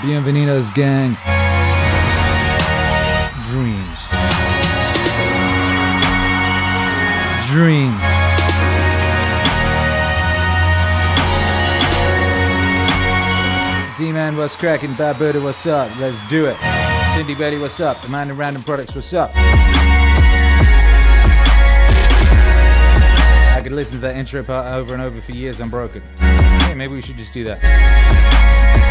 Bienvenidos, gang. Dreams. Dreams. D-Man, what's cracking? Bad Buddha, what's up? Let's do it. Cindy Betty, what's up? Amanda Random Products, what's up? I could listen to that intro part over and over for years unbroken. Hey, maybe we should just do that.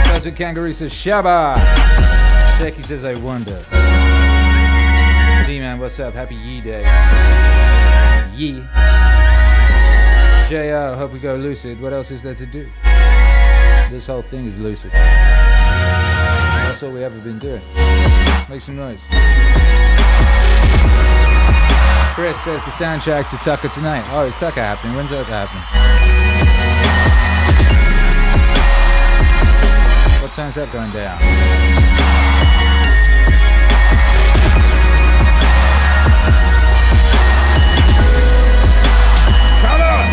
Cosmic Kangaroo says Shabba. Shecky says I wonder. D-Man, what's up? Happy Yee Day. Yee. J.O., hope we go lucid. What else is there to do? This whole thing is lucid. That's all we ever been doing. Make some noise. Chris says the soundtrack to Tucker tonight. Oh, is Tucker happening? When's that happening? What time's that going down? Come on!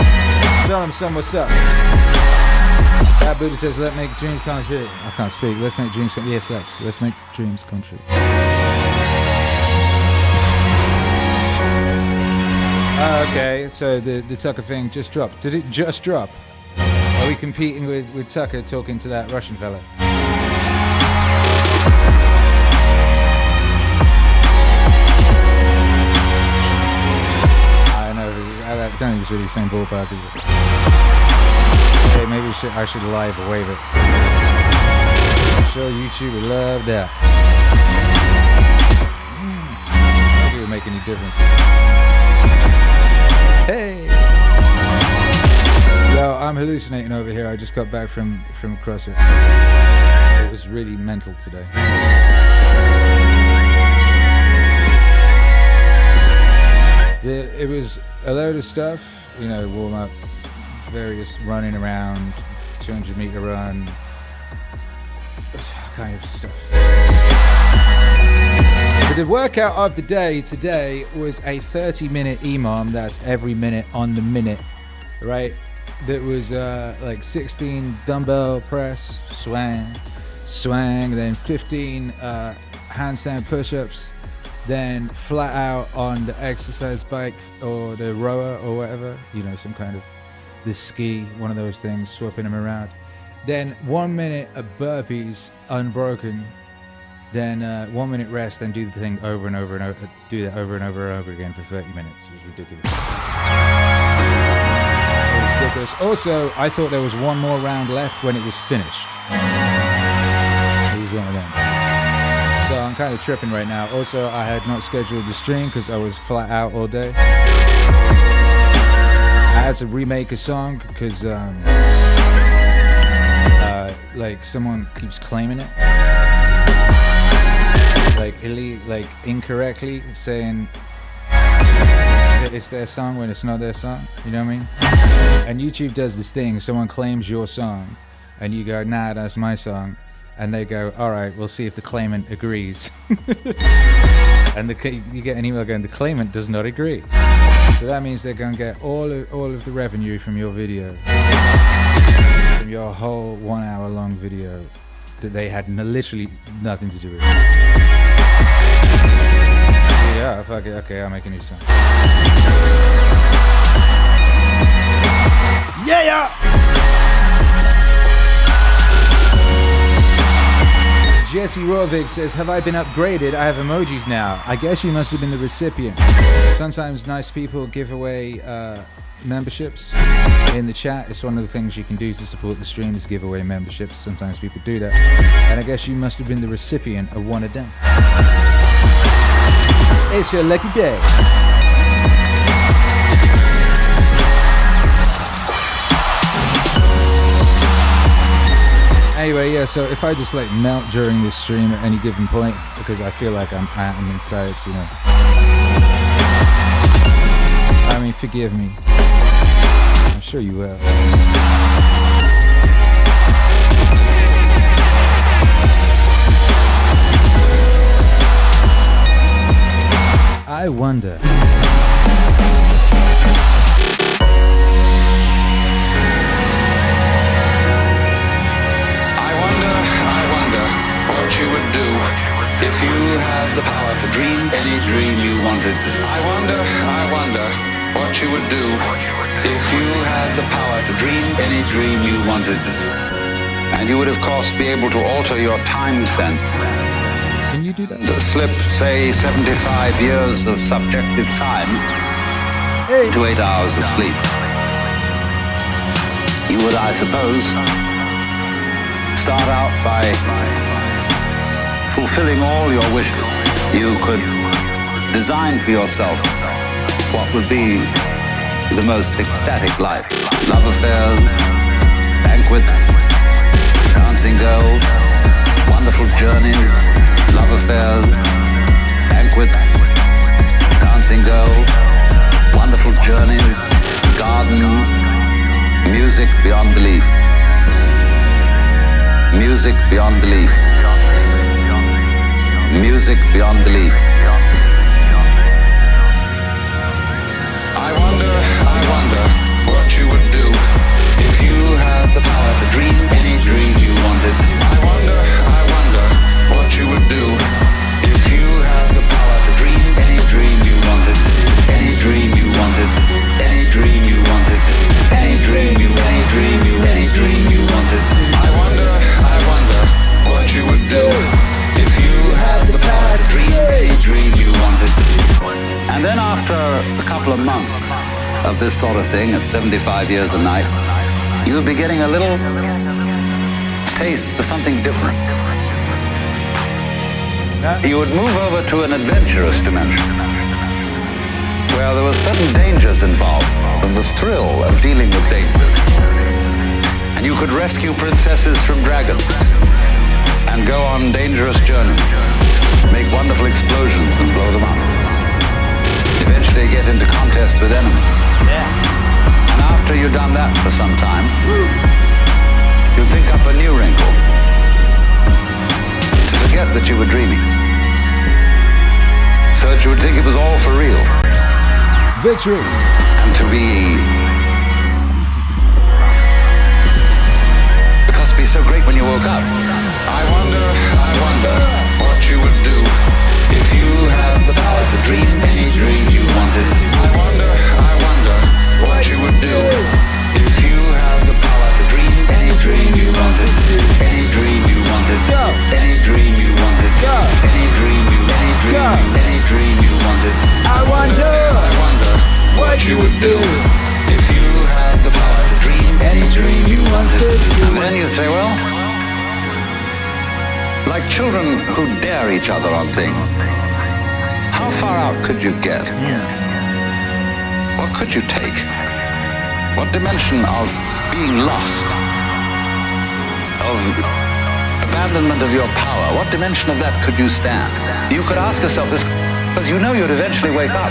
Tell him son what's up. That Buddha says, let's make dreams come true. I can't speak. Let's make dreams come true. Yes, let's make dreams come true. Okay, so the Tucker thing just dropped. Did it just drop? Are we competing with Tucker talking to that Russian fella? I know, I don't think it's really the same ballpark, is it? Okay, maybe I should live wave it. I'm sure YouTube would love that. Maybe it would make any difference. Hey! Yo, I'm hallucinating over here. I just got back from CrossFit. It was really mental today. It was a load of stuff, you know, warm up, various running around, 200-meter run, kind of stuff. But the workout of the day today was a 30-minute EMOM. That's every minute on the minute, right? That was like 16 dumbbell press, swang, then 15 handstand push-ups, then flat out on the exercise bike or the rower or whatever, you know, some kind of the ski, one of those things, swapping them around. Then 1 minute of burpees unbroken, then 1 minute rest, then do the thing over and over and over, do that over and over and over again for 30 minutes. It was ridiculous. Also, I thought there was one more round left when it was finished. It was one of them. So I'm kind of tripping right now. Also, I had not scheduled the stream because I was flat out all day. I had to remake a song because like someone keeps claiming it. Like incorrectly saying it's their song when it's not their song, you know what I mean? And YouTube does this thing, someone claims your song and you go, nah, that's my song, and they go, all right, we'll see if the claimant agrees. And you get an email going, the claimant does not agree. So that means they're going to get all of the revenue from your video, from your whole 1 hour long video that they had literally nothing to do with. Yeah, fuck it, okay, I'll make a new song. Yeah! Jesse Rovig says, have I been upgraded? I have emojis now. I guess you must have been the recipient. Sometimes nice people give away memberships in the chat. It's one of the things you can do to support the stream is give away memberships. Sometimes people do that. And I guess you must have been the recipient of one of them. It's your lucky day. Anyway, yeah, so if I just like melt during this stream at any given point, because I feel like I'm inside, you know. I mean, forgive me. I'm sure you will. I wonder. What you would do if you had the power to dream any dream you wanted. I wonder what you would do if you had the power to dream any dream you wanted. And you would of course be able to alter your time sense. Can you do that? Slip, say, 75 years of subjective time to 8 hours of sleep. You would, I suppose, start out by fulfilling all your wishes. You could design for yourself what would be the most ecstatic life. Love affairs, banquets, dancing girls, wonderful journeys, love affairs, banquets, dancing girls, wonderful journeys, gardens, music beyond belief. Music beyond belief. Music beyond belief. I wonder what you would do if you had the power to dream any dream you wanted. I wonder what you would do if you had the power to dream any dream you wanted. Any dream you wanted. Any dream you wanted. Any dream you wanted. I wonder what you would do if you had the power to dream any dream you wanted. And then after a couple of months of this sort of thing at 75 years a night, you would be getting a little taste for something different. You would move over to an adventurous dimension where there were certain dangers involved and the thrill of dealing with dangers. And you could rescue princesses from dragons and go on dangerous journeys, make wonderful explosions and blow them up. Eventually get into contest with enemies. And after you've done that for some time, you think up a new wrinkle to forget that you were dreaming, so that you would think it was all for real. Victory! And to be... It must be so great when you woke up. I wonder what you would do if you had the power to dream any dream you wanted. I wonder what you would do if you had the power to dream any dream you wanted. Any dream you wanted. Any dream you wanted. Any dream you wanted. I wonder what you would do if you had the power to dream any dream you wanted. And then you say, well, like children who dare each other on things, how far out could you get? What could you take? What dimension of being lost, of abandonment of your power, what dimension of that could you stand? You could ask yourself this, because you know you'd eventually wake up.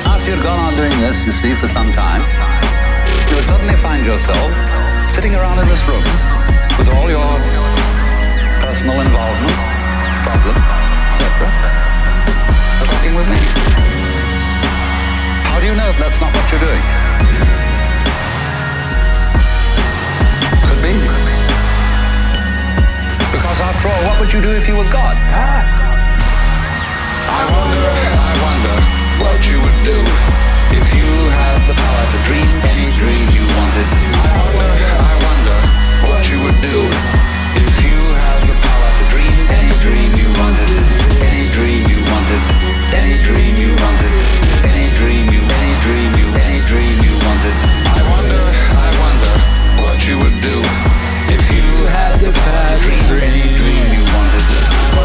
After you'd gone on doing this, you see, for some time, you would suddenly find yourself sitting around in this room with all your personal involvement, problems, etc., talking with me. How do you know if that's not what you're doing? Could be. Because after all, what would you do if you were God? I wonder what you would do if you had the power to dream any dream you wanted. I wonder what you would do if you had the power to dream any dream you wanted. Any dream you wanted. Any dream you wanted. Any dream you wanted. I wonder what you would do if you had the power to dream any dream you wanted. I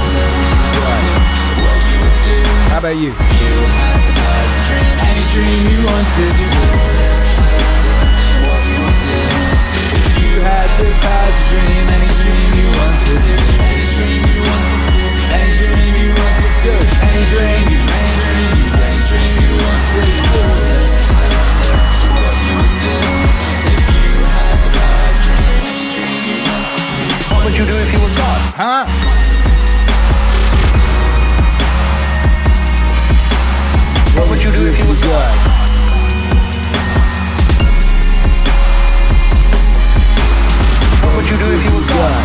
Huh? What would you do if you were God? What would you do if you were God?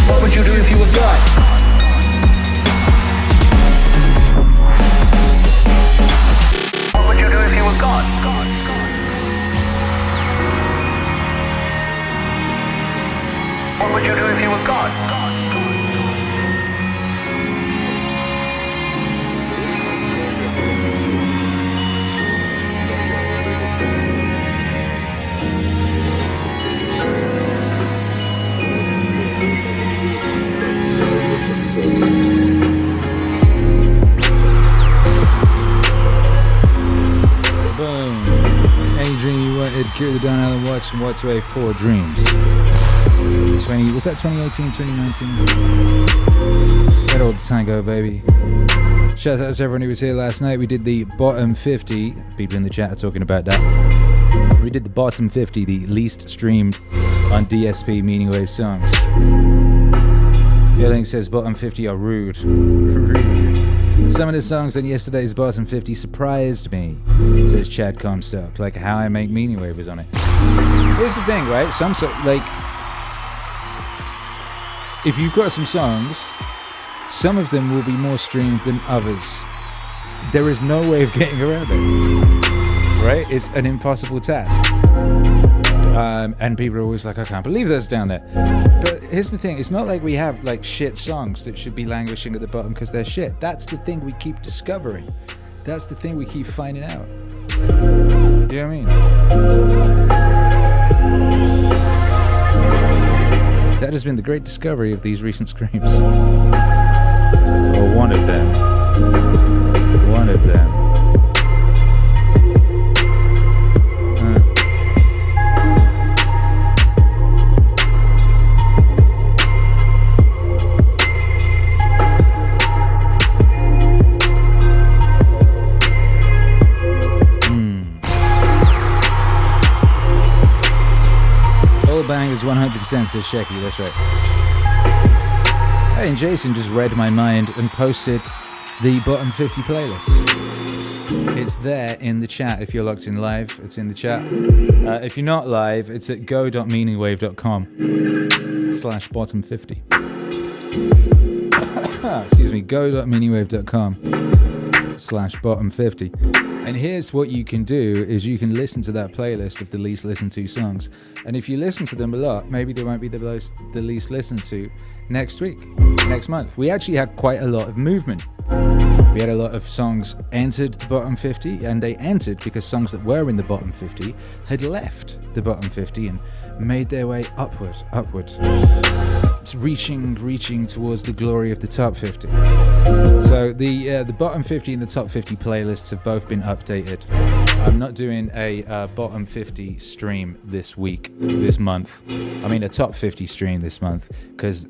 What would you do if you were God? What would you do if you were God? What would you do if you were God? Boom. Any dream you wanted, Akira the Don Allen Watts from What's Way 4 Dreams. Was that 2018, 2019? That old tango, baby. Shout out to everyone who was here last night. We did the bottom 50. People in the chat are talking about that. We did the bottom 50, the least streamed on DSP Meaningwave songs. Willink says bottom 50 are rude. Some of the songs on yesterday's bottom 50 surprised me, says Chad Comstock, like How I Make Meaningwave was on it. Here's the thing, right? If you've got some songs, some of them will be more streamed than others. There is no way of getting around it, right? It's an impossible task. And people are always like, I can't believe that's down there. But here's the thing, it's not like we have like shit songs that should be languishing at the bottom because they're shit. That's the thing we keep discovering. That's the thing we keep finding out. You know what I mean? That has been the great discovery of these recent streams. Or one of them. One of them. Bangers 100%, says Shecky, that's right. Hey, and Jason just read my mind and posted the bottom 50 playlist. It's there in the chat if you're locked in live. It's in the chat. If you're not live, it's at go.meaningwave.com/bottom 50. Excuse me, go.meaningwave.com/bottom 50. And here's what you can do is you can listen to that playlist of the least listened to songs. And if you listen to them a lot, maybe they won't be the least listened to next week, next month. We actually had quite a lot of movement. We had a lot of songs entered the bottom 50, and they entered because songs that were in the bottom 50 had left the bottom 50 and made their way upward. It's reaching towards the glory of the top 50. So the bottom 50 and the top 50 playlists have both been updated. I'm not doing a bottom 50 stream this month. I mean a top 50 stream this month because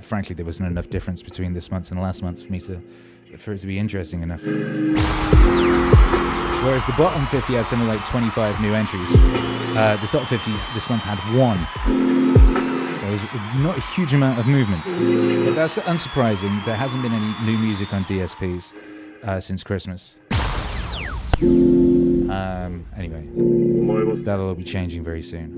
frankly there wasn't enough difference between this month and last month for it to be interesting enough. Whereas the bottom 50 had something like 25 new entries. The top 50 this month had 1. There was not a huge amount of movement. But that's unsurprising. There hasn't been any new music on DSPs since Christmas. Anyway, that'll all be changing very soon.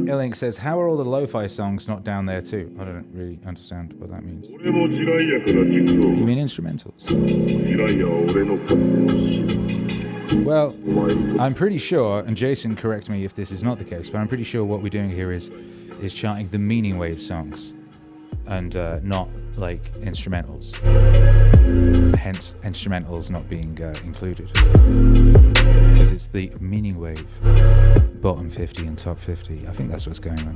Willink says, how are all the lo-fi songs not down there too? I don't really understand what that means. You mean instrumentals? Well, I'm pretty sure, and Jason correct me if this is not the case, but I'm pretty sure what we're doing here is charting the Meaningwave songs and not like instrumentals. Hence, instrumentals not being included. Because it's the Meaningwave bottom 50 and top 50. I think that's what's going on.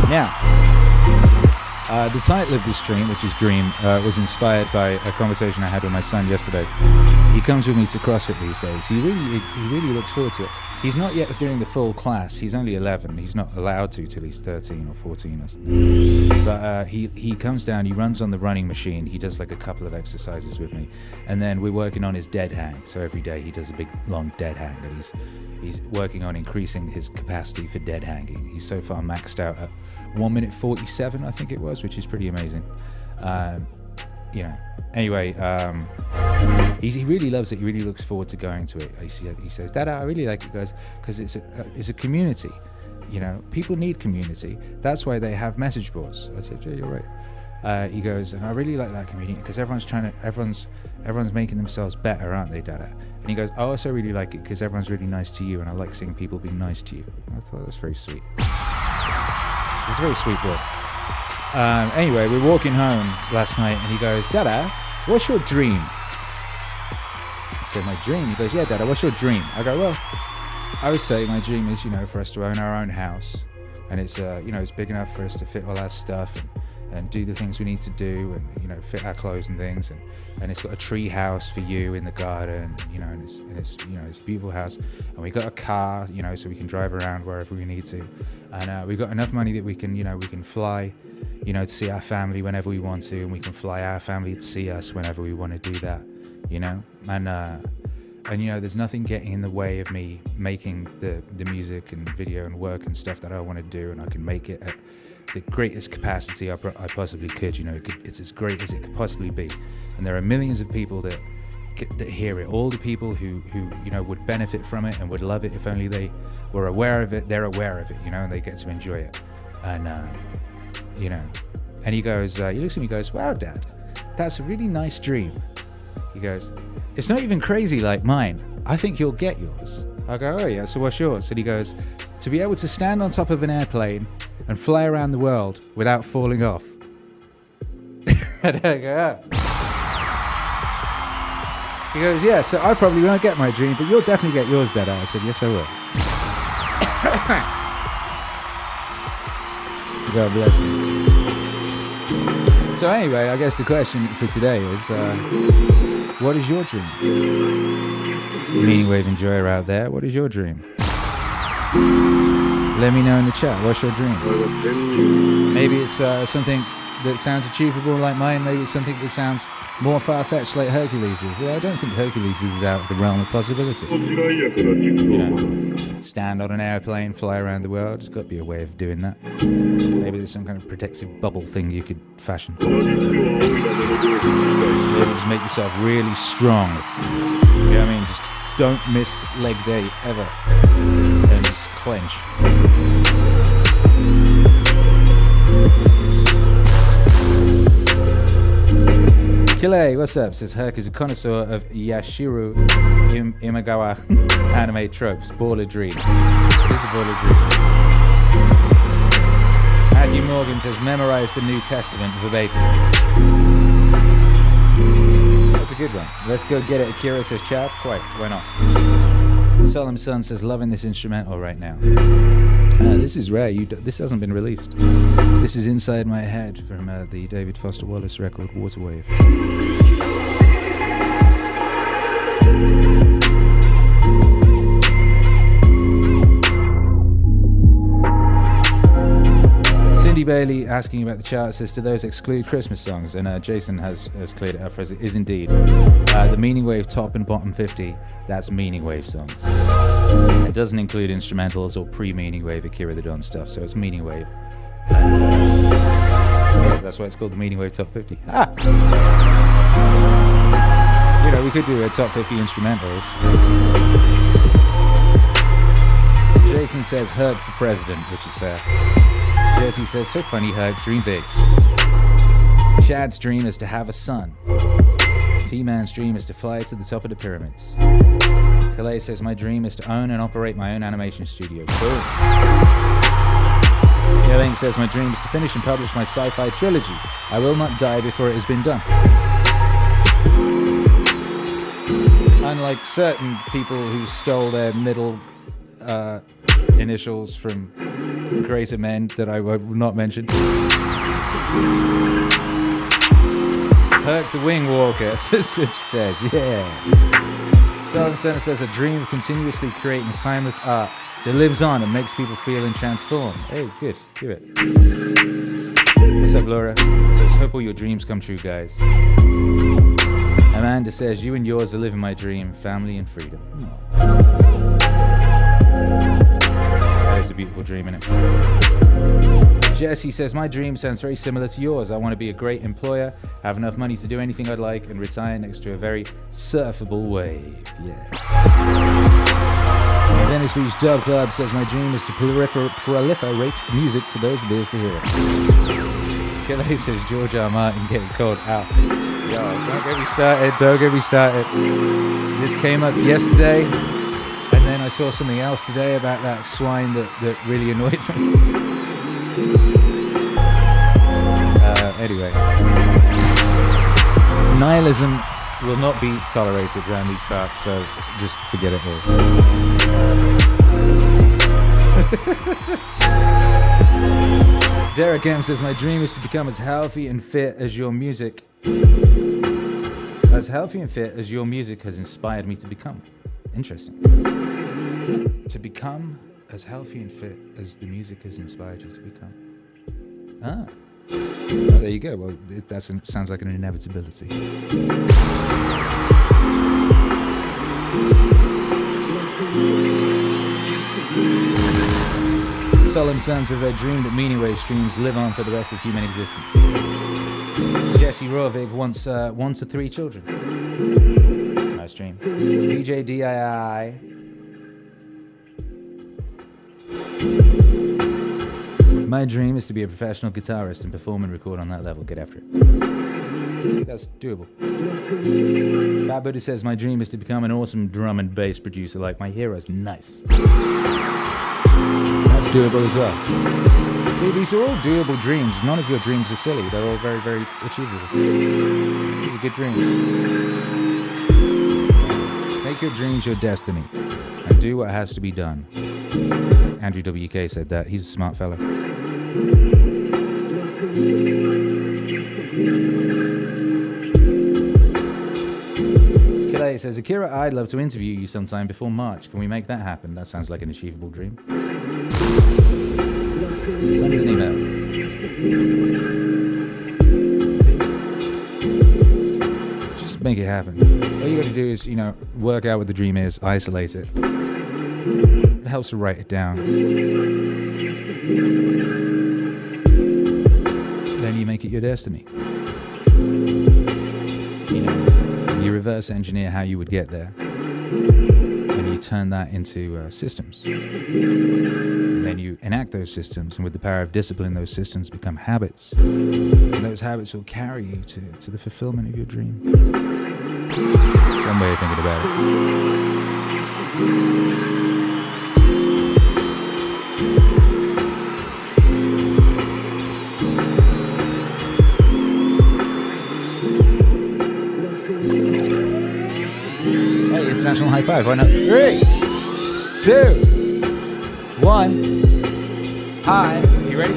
Now, the title of this stream, which is Dream, was inspired by a conversation I had with my son yesterday. He comes with me to CrossFit these days. He really looks forward to it. He's not yet doing the full class. He's only 11. He's not allowed to till he's 13 or 14 or something. But he comes down, he runs on the running machine. He does like a couple of exercises with me. And then we're working on his dead hang. So every day he does a big, long dead hang. And he's working on increasing his capacity for dead hanging. He's so far maxed out at 1 minute 47, I think it was, which is pretty amazing. You know, anyway, he really loves it. He really looks forward to going to it. He says, Dada, I really like it, guys, because it's a community. You know, people need community. That's why they have message boards. I said, yeah, you're right. He goes, and I really like that community because everyone's making themselves better, aren't they, Dada? And he goes, I also really like it because everyone's really nice to you, and I like seeing people being nice to you. I thought that's very sweet. It's a very sweet boy. Anyway, we're walking home last night, and he goes, Dada, what's your dream? I said, my dream? He goes, yeah, Dada, what's your dream? I go, well, I would say my dream is, you know, for us to own our own house, and it's, you know, it's big enough for us to fit all our stuff and do the things we need to do, and, you know, fit our clothes and things, and it's got a tree house for you in the garden, you know, and it's you know, it's a beautiful house, and we got a car, you know, so we can drive around wherever we need to, and we got enough money that we can, you know, we can fly, you know, to see our family whenever we want to, and we can fly our family to see us whenever we want to do that, you know, and you know, there's nothing getting in the way of me making the music and video and work and stuff that I want to do, and I can make it at the greatest capacity I possibly could. You know, it's as great as it could possibly be, and there are millions of people that hear it. All the people who you know would benefit from it and would love it if only they were aware of it. They're aware of it, you know, and they get to enjoy it. And you know, and he goes, he looks at me, and goes, "Wow, Dad, that's a really nice dream." He goes, "It's not even crazy like mine. I think you'll get yours." I go, "Oh yeah, so what's yours?" And he goes, "To be able to stand on top of an airplane and fly around the world without falling off." And I go, "Oh." He goes, "Yeah, so I probably won't get my dream, but you'll definitely get yours, Dad." I said, "Yes, I will." God bless him. So anyway, I guess the question for today is, what is your dream? Meaningwave enjoyer out there, what is your dream? Let me know in the chat, what's your dream? Maybe it's something that sounds achievable like mine, maybe it's something that sounds more far-fetched like Hercules is. I don't think Hercules is out of the realm of possibility. You know, stand on an airplane, fly around the world, there's got to be a way of doing that. Maybe there's some kind of protective bubble thing you could fashion. Maybe just make yourself really strong. You know what I mean? Just don't miss leg day ever. And just clench. Kile, what's up? Says Herc is a connoisseur of Yashiro Imagawa anime tropes. Baller dream. It is a baller dream. Matthew Morgan says memorize the New Testament verbatim. That's a good one. Let's go get it. Akira says chat. Quite. Why not? Solemn Sun says loving this instrumental right now. This is rare. This hasn't been released. This is Inside My Head from the David Foster Wallace record Waterwave. Cindy Bailey asking about the chart says, do those exclude Christmas songs? And Jason has cleared it up for us. It is indeed. The Meaningwave top and bottom 50, that's Meaningwave songs. It doesn't include instrumentals or pre-Meaningwave Akira the Dawn stuff, so it's Meaningwave. And that's why it's called the Meaningwave Top 50. You know, we could do a top 50 instrumentals. Jason says Herc for president, which is fair. Jesse says, so funny, Herc, dream big. Chad's dream is to have a son. T-Man's dream is to fly to the top of the pyramids. Calais says, my dream is to own and operate my own animation studio. Boom. Willink says, my dream is to finish and publish my sci-fi trilogy. I will not die before it has been done. Unlike certain people who stole their middle initials from greater men that I will not mention. Herc the Wing Walker says, yeah. Sullivan Center says a dream of continuously creating timeless art that lives on and makes people feel and transform. Hey, good. Do it. What's up, Laura? Says, hope all your dreams come true, guys. Amanda says, you and yours are living my dream, family and freedom. That is a beautiful dream, isn't it? Jesse says, my dream sounds very similar to yours. I want to be a great employer, have enough money to do anything I'd like, and retire next to a very surfable wave. Yeah. Venice Beach Dub Club says, my dream is to proliferate music to those with ears to hear it. Kelly says, George R. Martin getting called out. Yo, don't get me started. This came up yesterday, and then I saw something else today about that swine that really annoyed me. Anyway. Nihilism will not be tolerated around these parts, so just forget it all. Derek M says, my dream is to become as healthy and fit as your music. As healthy and fit as your music has inspired me to become. Interesting. To become as healthy and fit as the music has inspired you to become. Ah. Well, there you go. Well, that sounds like an inevitability. Solemn Sun says, I dream that Meaningwave streams live on for the rest of human existence. Jesse Rovig wants 1 to 3 children. That's a nice dream. BJ DII. My dream is to be a professional guitarist and perform and record on that level. Get after it. See, that's doable. Bad Buddha says, my dream is to become an awesome drum and bass producer like my heroes. Nice. That's doable as well. See, these are all doable dreams. None of your dreams are silly. They're all very, very achievable. These are good dreams. Make your dreams your destiny and do what has to be done. Andrew WK said that. He's a smart fella. G'day says, Akira, I'd love to interview you sometime before March. Can we make that happen? That sounds like an achievable dream. Send us an email. Just make it happen. All you got to do is, work out what the dream is, isolate it. It helps to write it down. Then you make it your destiny. You reverse engineer how you would get there. And you turn that into systems. And then you enact those systems, and with the power of discipline, those systems become habits. And those habits will carry you to the fulfillment of your dream. One way of thinking about it. International high five. Why not? 3, 2, 1. Hi. You ready?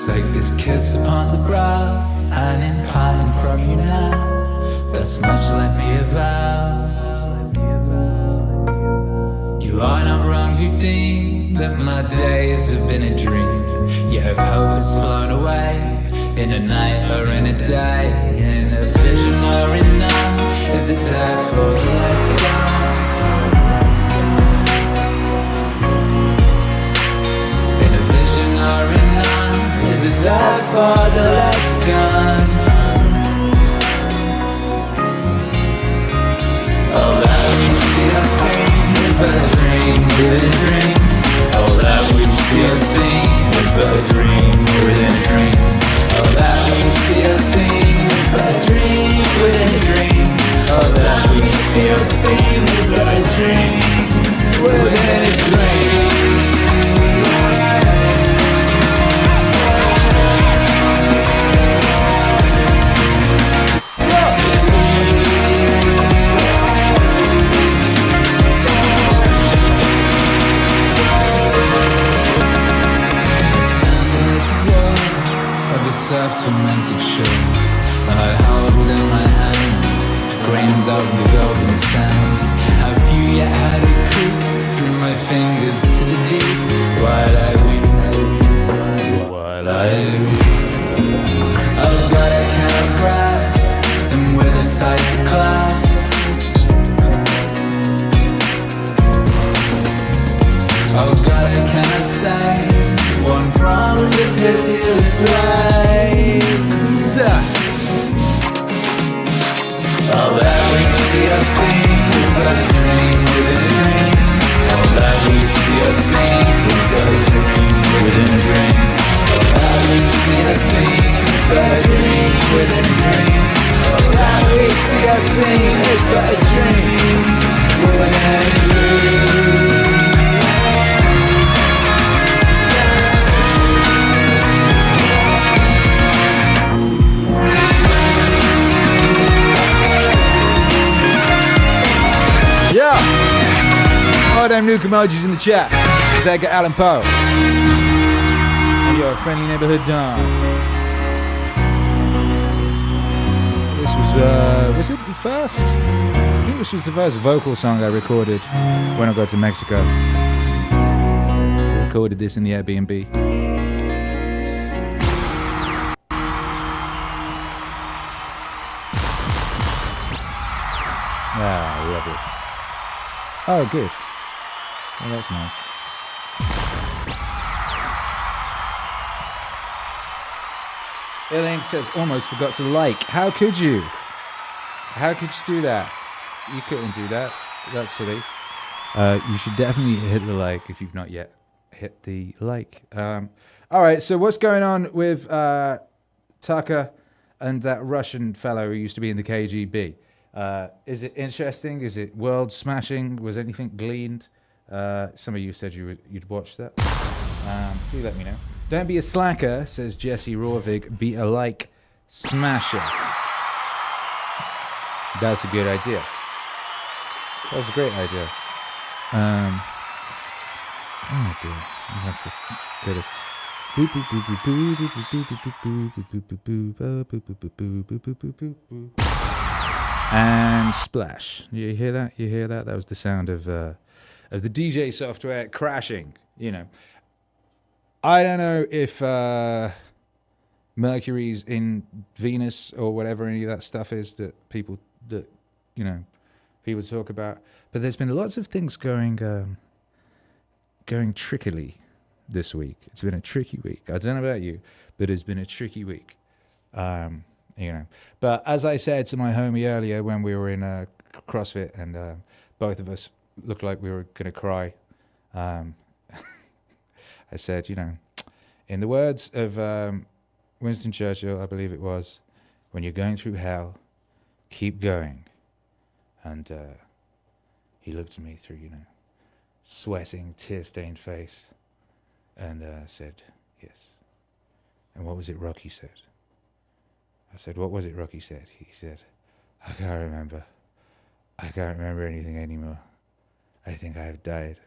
Take this kiss upon the brow, and in parting from you now, thus much let me avow. You are not wrong who deem that my days have been a dream. Yet if hope has flown away, in a night or in a day, in a vision or in none, is it therefore less gone? is it that far the light's gone? All that we see or seen is but a dream within a dream. All that we see or seen is but a dream within a dream. All that we see or seen is but a dream within a dream. All that we see or seen is but a dream within a dream. Self-tormented shit I held within my hand, grains of the golden sand. Have you yet had it creep through my fingers to the deep? While I weep, while I weep. Oh God, I cannot grasp them with a tighter clasp. Oh God, I cannot say one from the pitiless waves. All that we see or seen is but a dream within a dream. All that we see or seen is but a dream within a dream. All that we see or seen is but a dream within a dream. All that we see or seen is but a dream within a dream. Yeah! All them nuke emojis in the chat. Zega Allen Poe. And your friendly neighborhood Don. This was it the first? I think this was the first vocal song I recorded when I got to Mexico. I recorded this in the Airbnb. Ah, lovely. Oh, good. Oh, that's nice. Willink says, almost forgot to like. How could you? How could you do that? You couldn't do that. That's silly. You should definitely hit the like if you've not yet hit the like. All right, so what's going on with Tucker and that Russian fellow who used to be in the KGB? Is it interesting? Is it world smashing? Was anything gleaned? Some of you said you'd watch that. Do let me know. Don't be a slacker, says Jesse Rovig. Be a like smasher. That's a good idea. That's a great idea. Oh dear. I have to get us. And splash. You hear that? You hear that? That was the sound of the DJ software crashing. You know, I don't know if Mercury's in Venus or whatever any of that stuff is that people talk about. But there's been lots of things going trickily this week. It's been a tricky week. I don't know about you, but it's been a tricky week. But as I said to my homie earlier when we were in CrossFit and both of us looked like we were going to cry, I said, in the words of Winston Churchill, I believe it was, when you're going through hell, keep going. And he looked at me through, sweating, tear-stained face and said, yes. And what was it Rocky said? I said, what was it Rocky said? He said, I can't remember. I can't remember anything anymore. I think I have died.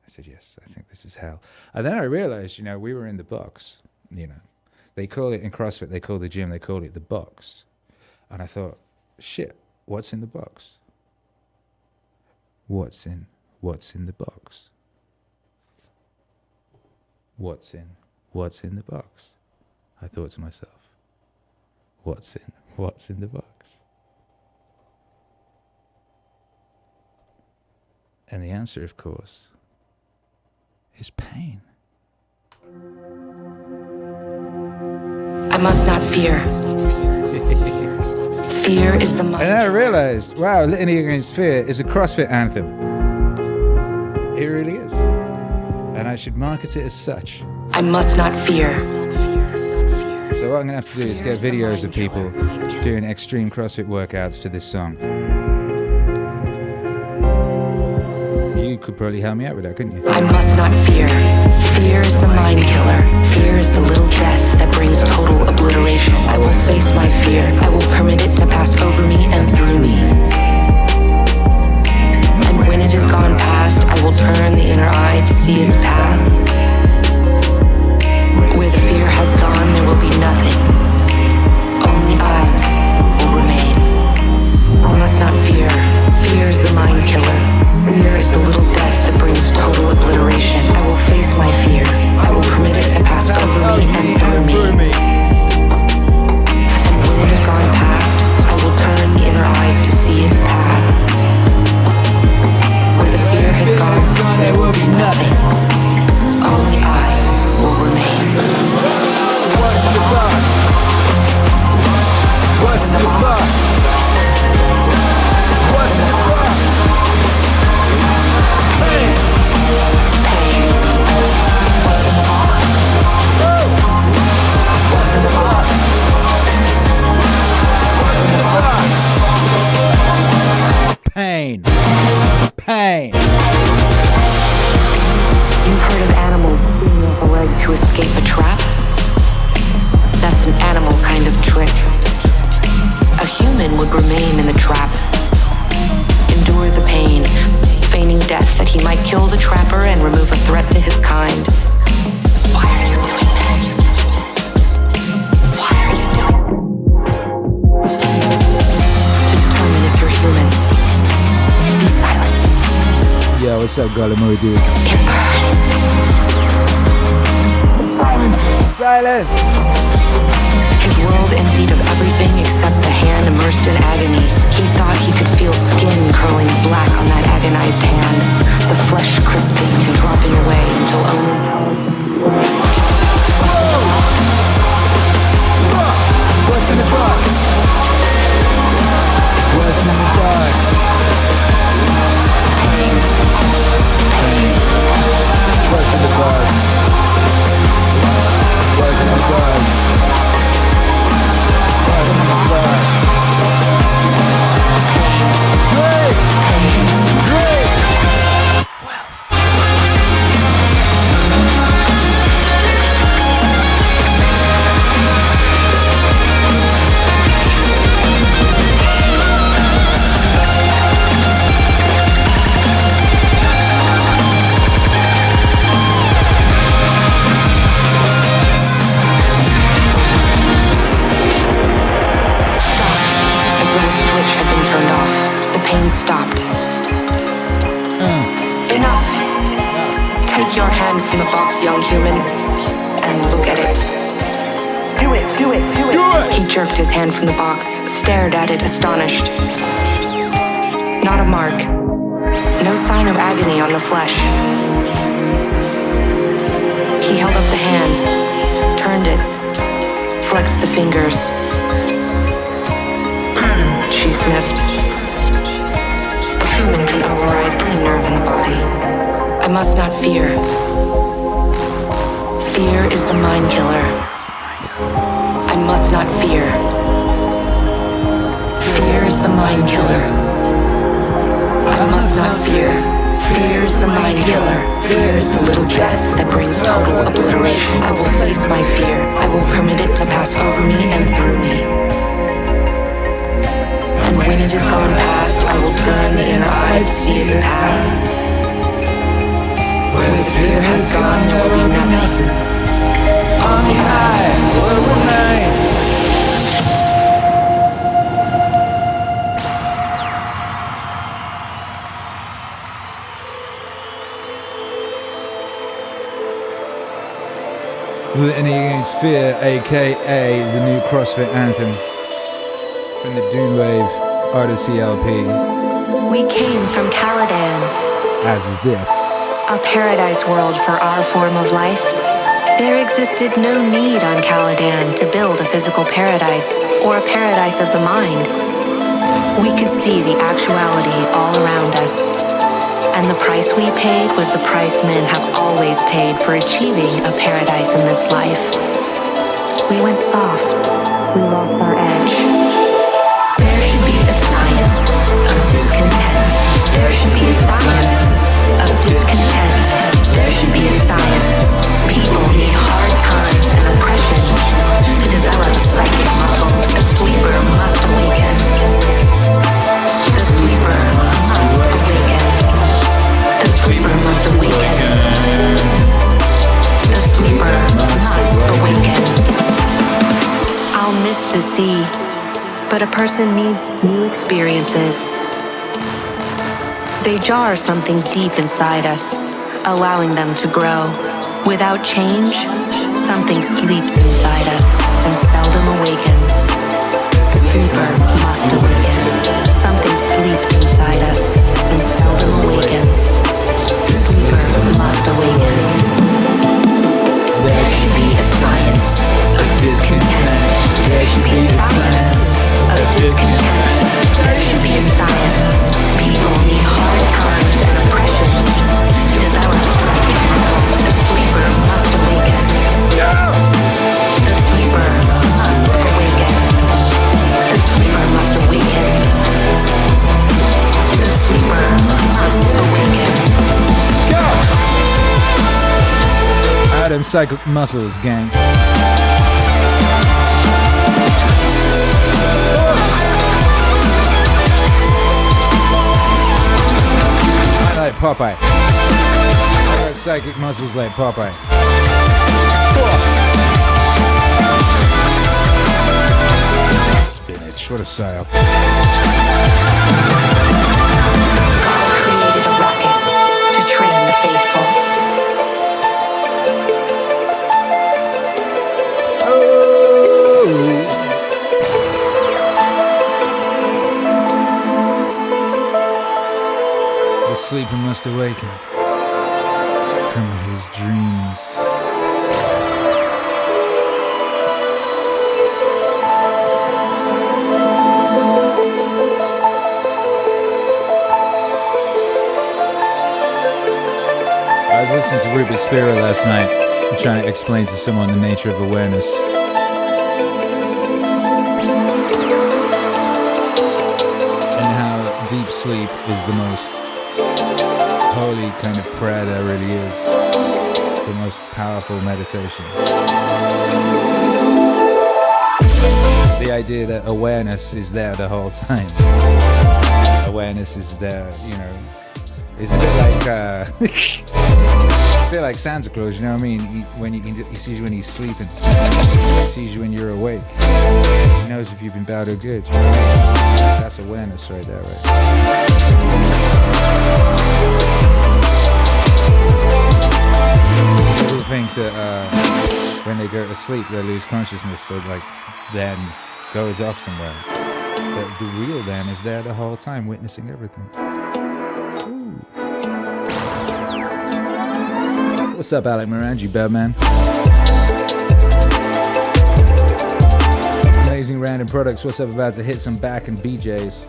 I said, yes, I think this is hell. And then I realized, we were in the box. They call it in CrossFit, they call the gym, they call it the box. And I thought, shit, what's in the box? What's in the box? What's in the box? I thought to myself, what's in the box? And the answer, of course, is pain. I must not fear. Fear is the mind. And I realized, wow, Litany Against Fear is a CrossFit anthem. It really is. And I should market it as such. I must not fear. So what I'm going to have to do is get videos of people doing extreme CrossFit workouts to this song. You could probably help me out with that, couldn't you? I must not fear. Fear is the mind killer. Fear is the little death that brings total obliteration. I will face my fear. I will permit it to pass over me and through me. And when it is gone past, I will turn the inner eye to see its path. Where the fear has gone, there will be nothing. Only I will remain. I must not fear. Fear is the mind killer. Fear is the little death that brings total obliteration. I will face my fear. I will permit it to pass over me and through me. And when it has gone past, I will turn the inner eye to see its path. Where the fear has gone, there will be nothing. Only I will remain. What's in the box? What's in the box? What's in the box? Pain. Pain. What's in the box? What's in the box? What's in the box? Pain. Pain. You've heard of animals swinging off a leg to escape a trap? That's an animal kind of trick. A human would remain in the trap, endure the pain, feigning death that he might kill the trapper and remove a threat to his kind. Why are you doing this? Why are you doing this? To determine if you're human, be silent. Yo, what's up, Galamuri dude? It burns. Silence! His world emptied of everything except the hand immersed in agony. He thought he could feel skin curling black on that agonized hand, the flesh crisping and dropping away until only... What's in the box? What's in the box? Pain. Pain. What's in the box? What's in the box? What's in the box? Drinks! Drinks! Wealth. Stopped. Enough. Take your hands from the box, young human, and look at it. Do it, do it, do it. Do it. He jerked his hand from the box, stared at it astonished. Not a mark. No sign of agony on the flesh. He held up the hand, turned it, flexed the fingers. She sniffed. Human can override any nerve in the body. I must not fear. Fear is the mind killer. I must not fear. Fear is the mind killer. I must not fear. Fear is the mind killer. Fear is the little death that brings total obliteration. I will face my fear. I will permit it to pass over me and through me. And when it is gone past, I will turn the inner eye to see its path. Where the fear has gone, there will be nothing. Only I will remain. Litany Against Fear, aka the new CrossFit anthem from the Meaningwave Odyssey LP. We came from Caladan, As is this. a paradise world for our form of life. There existed no need on Caladan to build a physical paradise or a paradise of the mind. We could see the actuality all around us. And the price we paid was the price men have always paid for achieving a paradise in this life. We went soft. We lost our edge. There should be a science of discontent. There should be a science of discontent. There should be a science. People need hard times and oppression to develop psychic muscles. A sleeper must awaken. The sleeper must awaken. The sleeper must awaken. The sleeper must awaken. I'll miss the sea, but a person needs new experiences. They jar something deep inside us, allowing them to grow. Without change, something sleeps inside us and seldom awakens. The sleeper must awaken. Something sleeps inside us and seldom awakens. The sleeper must awaken. There should be a science of discontent. There should be a science of discontent. There should be a science. People need hard times and oppression to develop psychic muscles. The sleeper must awaken. The sleeper must awaken. The sleeper must awaken. The sleeper must awaken. Adam psychic muscles, gang. I like Popeye. I got psychic muscles like Popeye. Spinach, what a psyop. God created Arrakis to train the faithful. The sleeper must awaken from his dreams. I was listening to Rupert Spira last night and trying to explain to someone the nature of awareness. And how deep sleep is the most holy kind of prayer there really is. The most powerful meditation. The idea that awareness is there the whole time. Awareness is there, you know. It's a bit like, I feel like Santa Claus, you know what I mean? He sees you when he's sleeping. He sees you when you're awake. He knows if you've been bad or good. That's awareness right there, right? People think that when they go to sleep, they lose consciousness, so like then goes off somewhere. But the real them is there the whole time, witnessing everything. What's up, Alec Morangi, Birdman? Amazing random products. What's up, about to hit some back and BJs?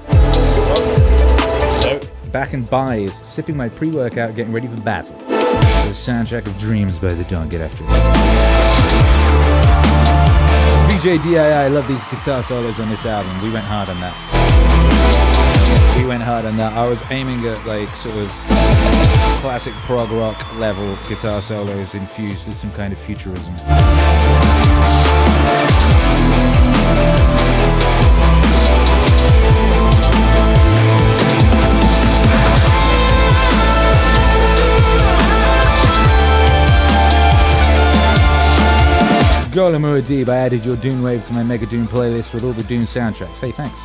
Back and buys. Sipping my pre-workout, getting ready for battle. The soundtrack of Dreams by the Dawn. Get after it. BJ DII, I love these guitar solos on this album. We went hard on that. I was aiming at like sort of classic prog rock level guitar solos infused with some kind of futurism. Golem Adib, I added your Dune wave to my Mega Dune playlist with all the Dune soundtracks. Hey, thanks.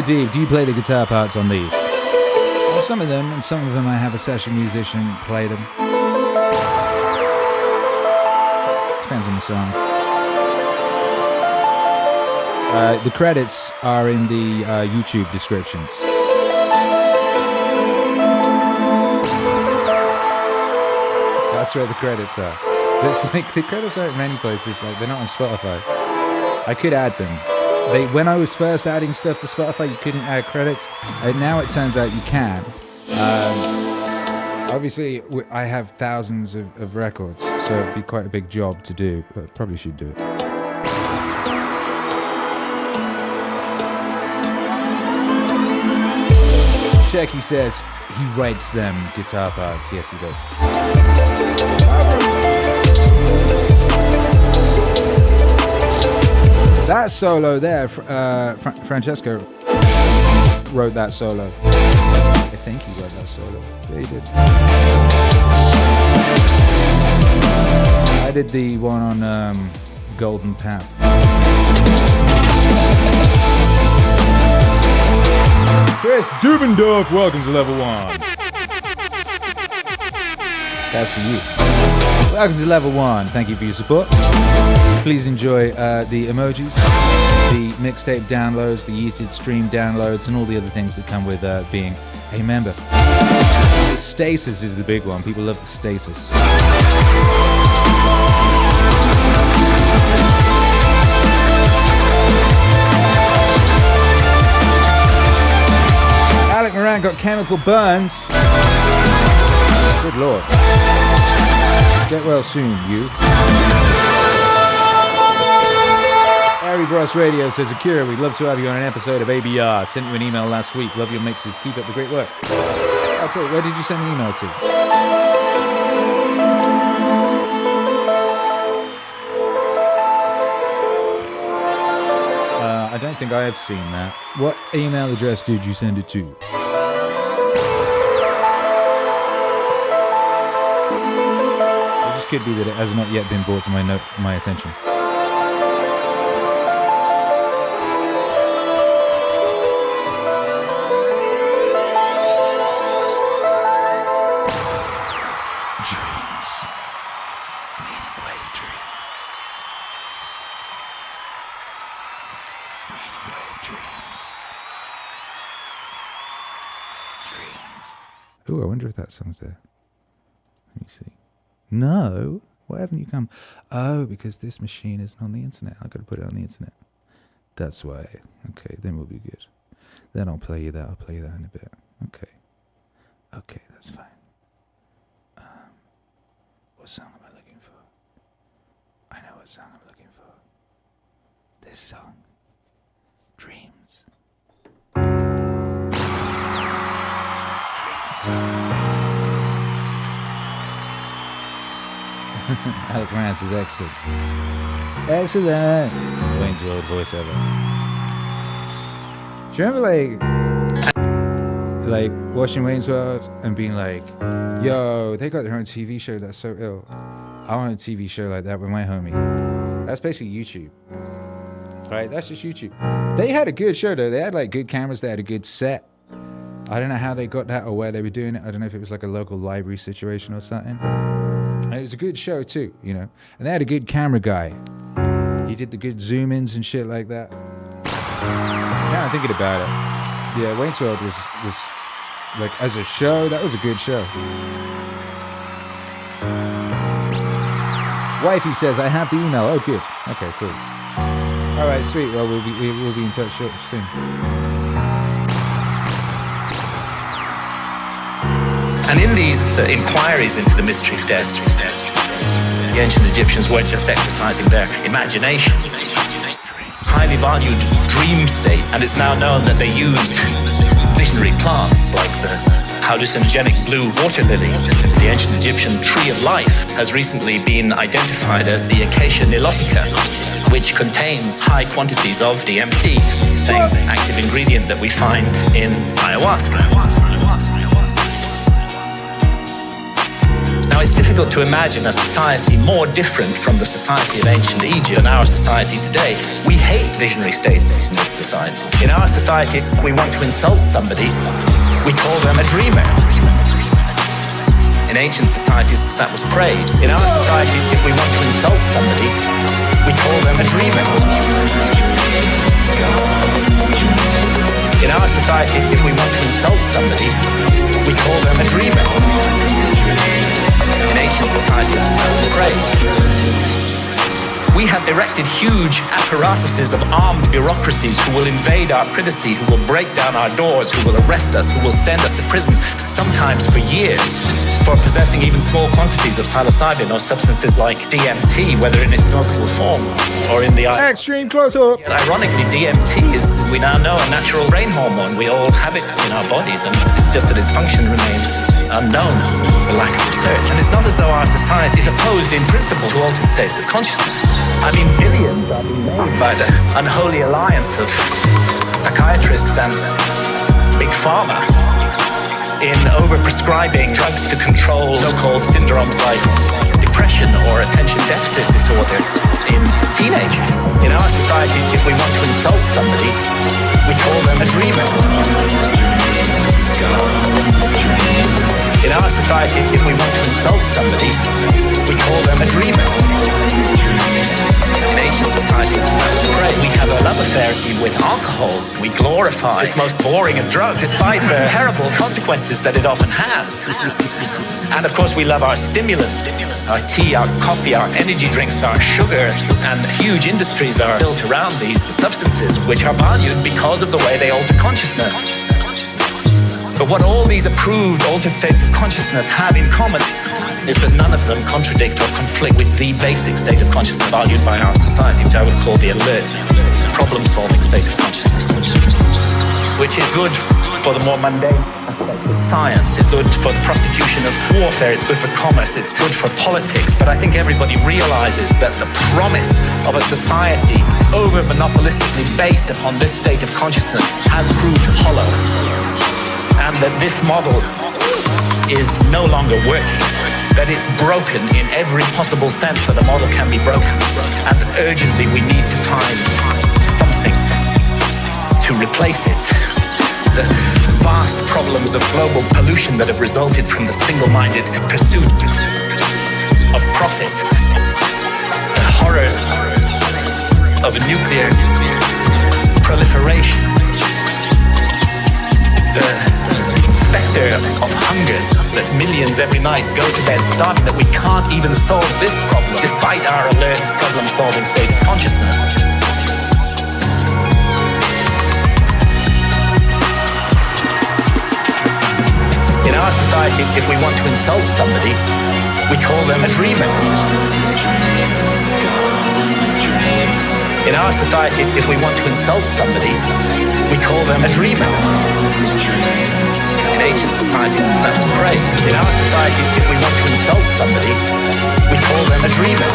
deep. Do you play the guitar parts on these? Well, some of them, and some of them I have a session musician play them. Depends on the song. The credits are in the YouTube descriptions. That's where the credits are. It's like the credits are at many places. Like they're not on Spotify. I could add them. When I was first adding stuff to Spotify, you couldn't add credits. And now it turns out you can. Obviously, I have thousands of records, so it'd be quite a big job to do. But I probably should do it. Jocko says he writes them guitar parts. Yes, he does. That solo there, Francesco wrote that solo. I think he wrote that solo. Yeah, he did. I did the one on Golden Path. Chris Dubendorf, welcome to level 1. That's for you. Welcome to level 1. Thank you for your support. Please enjoy the emojis, the mixtape downloads, the yeeted stream downloads, and all the other things that come with being a member. The stasis is the big one. People love the stasis. Alec Moran got chemical burns. Good lord. Get well soon, you. Harry Bros Radio says, Akira, we'd love to have you on an episode of ABR. Sent you an email last week. Love your mixes. Keep up the great work. Oh, cool. Where did you send the email to? I don't think I have seen that. What email address did you send it to? It just could be that it has not yet been brought to my attention. Ooh, I wonder if that song's there. Let me see. No? Why haven't you come? Oh, because this machine isn't on the internet. I've got to put it on the internet. That's why. Okay, then we'll be good. Then I'll play you that. I'll play you that in a bit. Okay. Okay, that's fine. What song am I looking for? I know what song I'm looking for. This song. Dreams. Alec Rance is excellent. Excellent. Wayne's World voiceover. Do you remember like watching Wayne's World and being like, yo, they got their own TV show that's so ill. I want a TV show like that with my homie. That's basically YouTube. Right? That's just YouTube. They had a good show though. They had like good cameras. They had a good set. I don't know how they got that or where they were doing it. I don't know if it was like a local library situation or something. And it was a good show too, you know. And they had a good camera guy. He did the good zoom-ins and shit like that. Now I'm thinking about it. Yeah, Wayne's World was like, as a show, that was a good show. Wifey says, I have the email. Oh, good. Okay, cool. All right, sweet. Well, we'll be in touch soon. And in these inquiries into the mystery of death, the ancient Egyptians weren't just exercising their imaginations. Highly valued dream states, and it's now known that they used visionary plants like the hallucinogenic blue water lily. The ancient Egyptian tree of life has recently been identified as the Acacia nilotica, which contains high quantities of DMT, the same active ingredient that we find in ayahuasca. Now, it's difficult to imagine a society more different from the society of ancient Egypt than our society today. We hate visionary states in this society. In our society, if we want to insult somebody, we call them a dreamer. In ancient societies, that was praise. In our society, if we want to insult somebody, we call them a dreamer. In our society, if we want to insult somebody, we call them a dreamer. In ancient societies, that was praise. We have erected huge apparatuses of armed bureaucracies who will invade our privacy, who will break down our doors, who will arrest us, who will send us to prison, sometimes for years, for possessing even small quantities of psilocybin or substances like DMT, whether in its smokable form or in the extreme close-up. Ironically, DMT is, we now know, a natural brain hormone. We all have it in our bodies, and it's just that its function remains unknown for lack of research. And it's not as though our society is opposed in principle to altered states of consciousness. I mean, billions are being made by the unholy alliance of psychiatrists and big pharma in overprescribing drugs to control so-called syndromes like depression or attention deficit disorder in teenagers. In our society, if we want to insult somebody, we call them a dreamer. In our society, if we want to insult somebody, we call them a dreamer. In ancient societies, we have a love affair with alcohol. We glorify this most boring of drugs, despite the terrible consequences that it often has. And of course, we love our stimulants, our tea, our coffee, our energy drinks, our sugar, and huge industries are built around these substances, which are valued because of the way they alter consciousness. But what all these approved altered states of consciousness have in common is that none of them contradict or conflict with the basic state of consciousness valued by our society, which I would call the alert, problem-solving state of consciousness, which is good for the more mundane aspects of science. It's good for the prosecution of warfare. It's good for commerce. It's good for politics. But I think everybody realizes that the promise of a society over-monopolistically based upon this state of consciousness has proved hollow, and that this model is no longer working, that it's broken in every possible sense that a model can be broken, and that urgently we need to find something to replace it. The vast problems of global pollution that have resulted from the single-minded pursuit of profit, the horrors of nuclear proliferation, the specter of hunger, that millions every night go to bed starving, that we can't even solve this problem despite our alert, problem-solving state of consciousness. In our society, if we want to insult somebody, we call them a dreamer. In our society, if we want to insult somebody, we call them a dreamer. In ancient societies, that was praise. In our society, if we want to insult somebody, we call them a dreamer.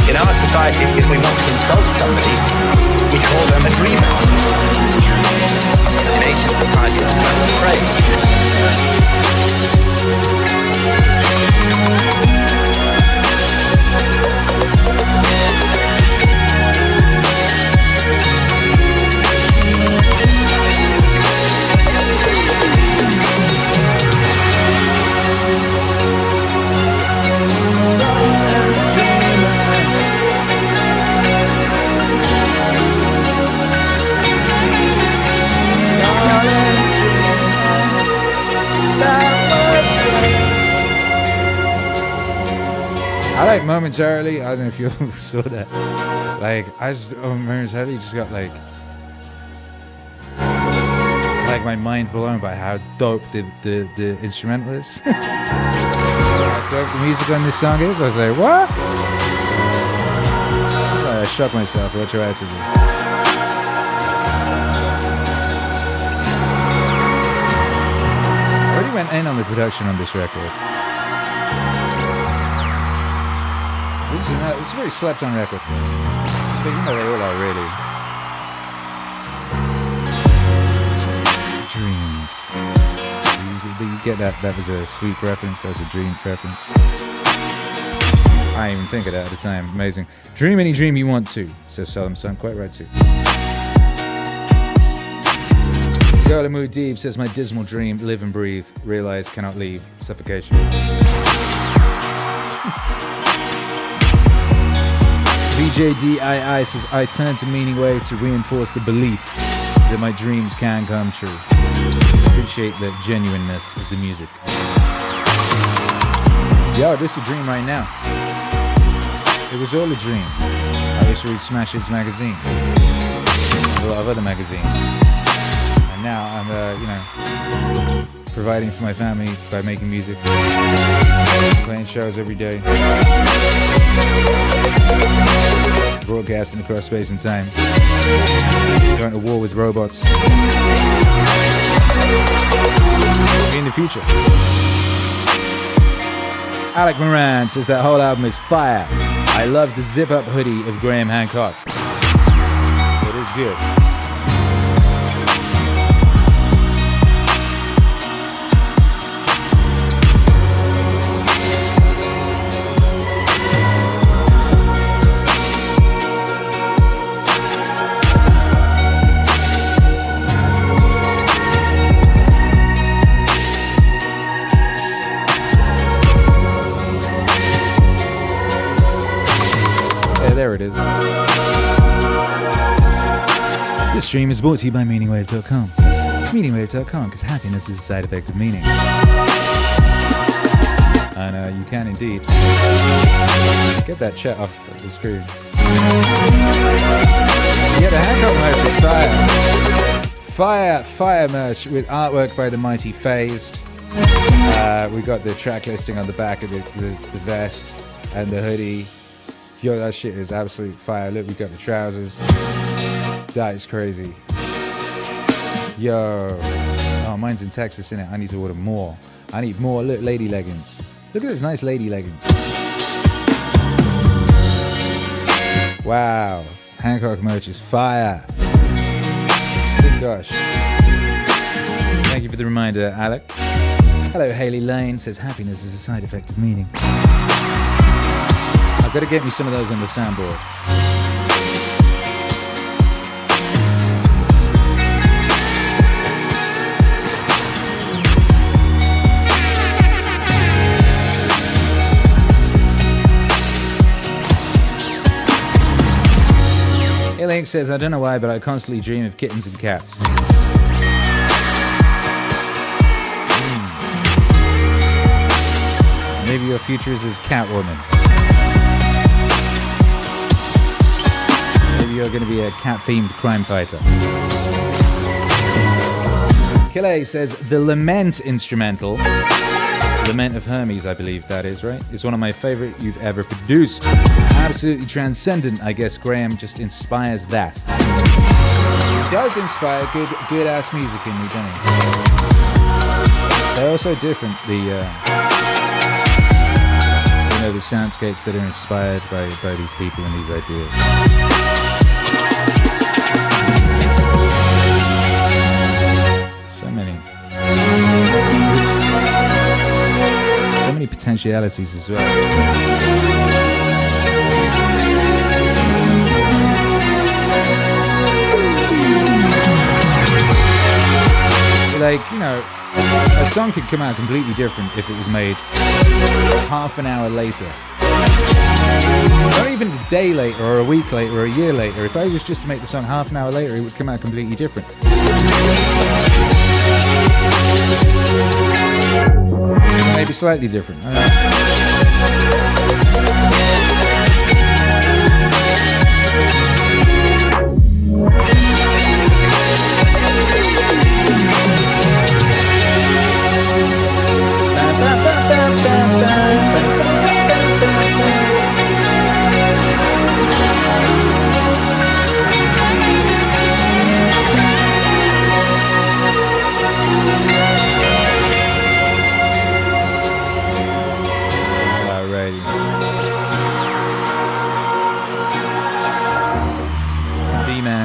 In our society, if we want to insult somebody, we call them a dreamer. In ancient societies, that was praise. I like momentarily, I don't know if you saw that. Like, I just momentarily just got like my mind blown by how dope the instrumental is. How dope the music on this song is. I was like, what? Sorry, I shocked myself retroactively. I already went in on the production on this record. It's a very slept-on record, but you know they all are really. Dreams. you get that? That was a sleep reference. That was a dream reference. I didn't even think of that at the time. Amazing. Dream any dream you want to, says Solemn Sun. Quite right too. Golamu Deep says, my dismal dream, live and breathe, realize, cannot leave, suffocation. VJDII says, I turn to Meaningwave to reinforce the belief that my dreams can come true. Appreciate the genuineness of the music. Yo, this is a dream right now. It was all a dream. I used to read Smash Hits magazine. A lot of other magazines. And now I'm, providing for my family by making music. Playing shows every day. Broadcasting across space and time. Going to war with robots. In the future. Alec Moran says that whole album is fire. I love the zip-up hoodie of Graham Hancock. It is good. There it is. This stream is brought to you by Meaningwave.com. Meaningwave.com, because happiness is a side effect of meaning. And you can indeed get that chat off the screen. Yeah, the Hancock merch is fire. Fire merch with artwork by the mighty Phased. We got the track listing on the back of the vest and the hoodie. Yo, that shit is absolute fire. Look, we got the trousers. That is crazy. Yo. Oh, mine's in Texas, innit? I need to order more. I need more. Look, lady leggings. Look at those nice lady leggings. Wow. Hancock merch is fire. Good gosh. Thank you for the reminder, Alec. Hello, Haley Lane says happiness is a side effect of meaning. Gotta get me some of those on the soundboard. Willink says, I don't know why, but I constantly dream of kittens and cats. Maybe your future is as Catwoman. You're going to be a cat-themed crime fighter. Kille says, the Lament instrumental, Lament of Hermes, I believe that is, right? It's one of my favorite you've ever produced. Absolutely transcendent. I guess Graham just inspires that. He does inspire good-ass music in me, doesn't he? They're also different, the soundscapes that are inspired by these people and these ideas. So many potentialities as well. Like, a song could come out completely different if it was made half an hour later. Not even a day later or a week later or a year later. If I was just to make the song half an hour later, it would come out completely different. Maybe slightly different. I don't know.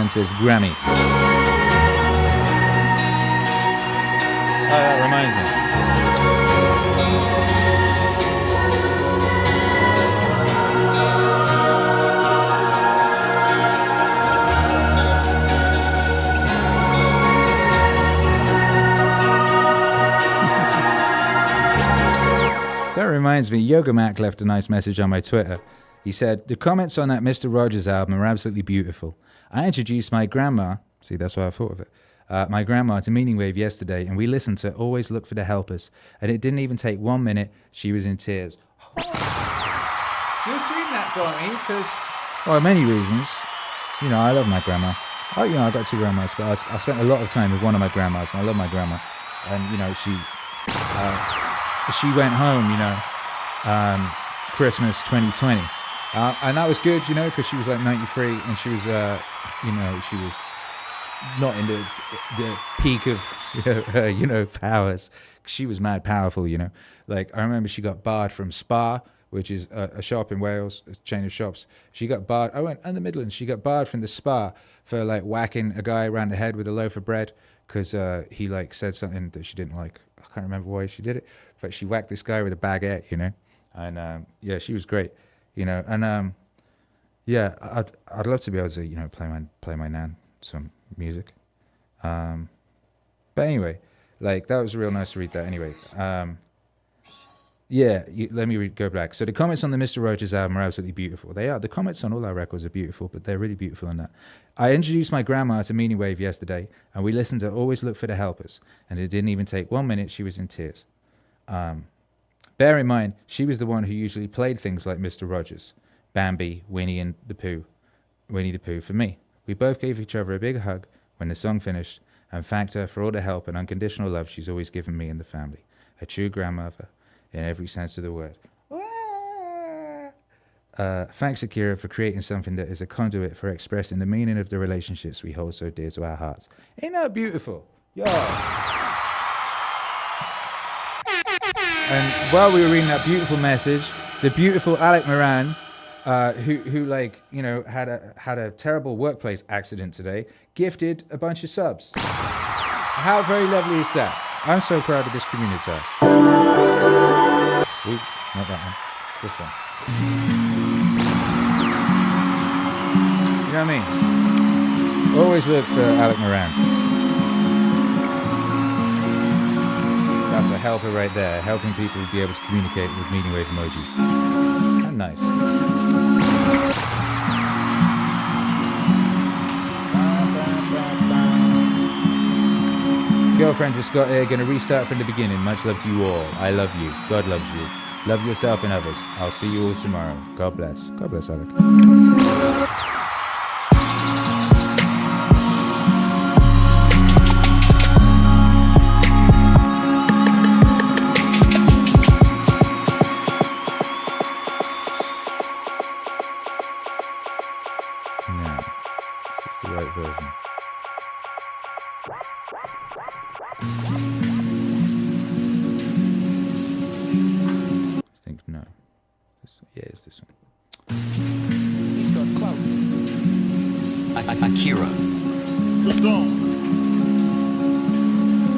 Says Grammy. Oh, that reminds me. That reminds me, Yoga Mac left a nice message on my Twitter. He said, the comments on that Mr. Rogers album are absolutely beautiful. I introduced my grandma, see, that's why I thought of it, my grandma to Meaningwave yesterday, and we listened to Always Look for the Helpers, and it didn't even take 1 minute. She was in tears. Just read that for me, because, well, many reasons. You know, I love my grandma. I got 2 grandmas, but I spent a lot of time with one of my grandmas, and I love my grandma. And, you know, she went home, Christmas 2020. And that was good, because she was like 93, and she was, she was not in the peak of, her, powers. She was mad powerful, Like, I remember she got barred from Spa, which is a shop in Wales, a chain of shops. She got barred. I went in the Midlands. She got barred from the Spa for like whacking a guy around the head with a loaf of bread because he like said something that she didn't like. I can't remember why she did it, but she whacked this guy with a baguette, And yeah, she was great, And yeah, I'd love to be able to play my nan some music. But anyway, like that was real nice to read that. Anyway. Yeah, let me go back. So the comments on the Mr. Rogers album are absolutely beautiful. They are. The comments on all our records are beautiful, but they're really beautiful on that. I introduced my grandma to Meaningwave yesterday, and we listened to Always Look for the Helpers, and it didn't even take 1 minute. She was in tears. Bear in mind, she was the one who usually played things like Mr. Rogers, Bambi, Winnie the Pooh for me. We both gave each other a big hug when the song finished, and thanked her for all the help and unconditional love she's always given me and the family. A true grandmother. In every sense of the word. Thanks, Akira, for creating something that is a conduit for expressing the meaning of the relationships we hold so dear to our hearts. Ain't that beautiful? Yo. And while we were reading that beautiful message, the beautiful Alec Moran, who had a terrible workplace accident today, gifted a bunch of subs. How very lovely is that? I'm so proud of this community. Ooh, not that one. This one. You know what I mean? Always look for Alec Moran. That's a helper right there, helping people be able to communicate with Meaningwave emojis. How nice. Girlfriend just got here, gonna restart from the beginning. Much love to you all. I love you. God loves you. Love yourself and others. I'll see you all tomorrow. God bless. God bless, Alec. No, it's just the right version. I think no. It's this one. He's got clout. Akira. The Dawn.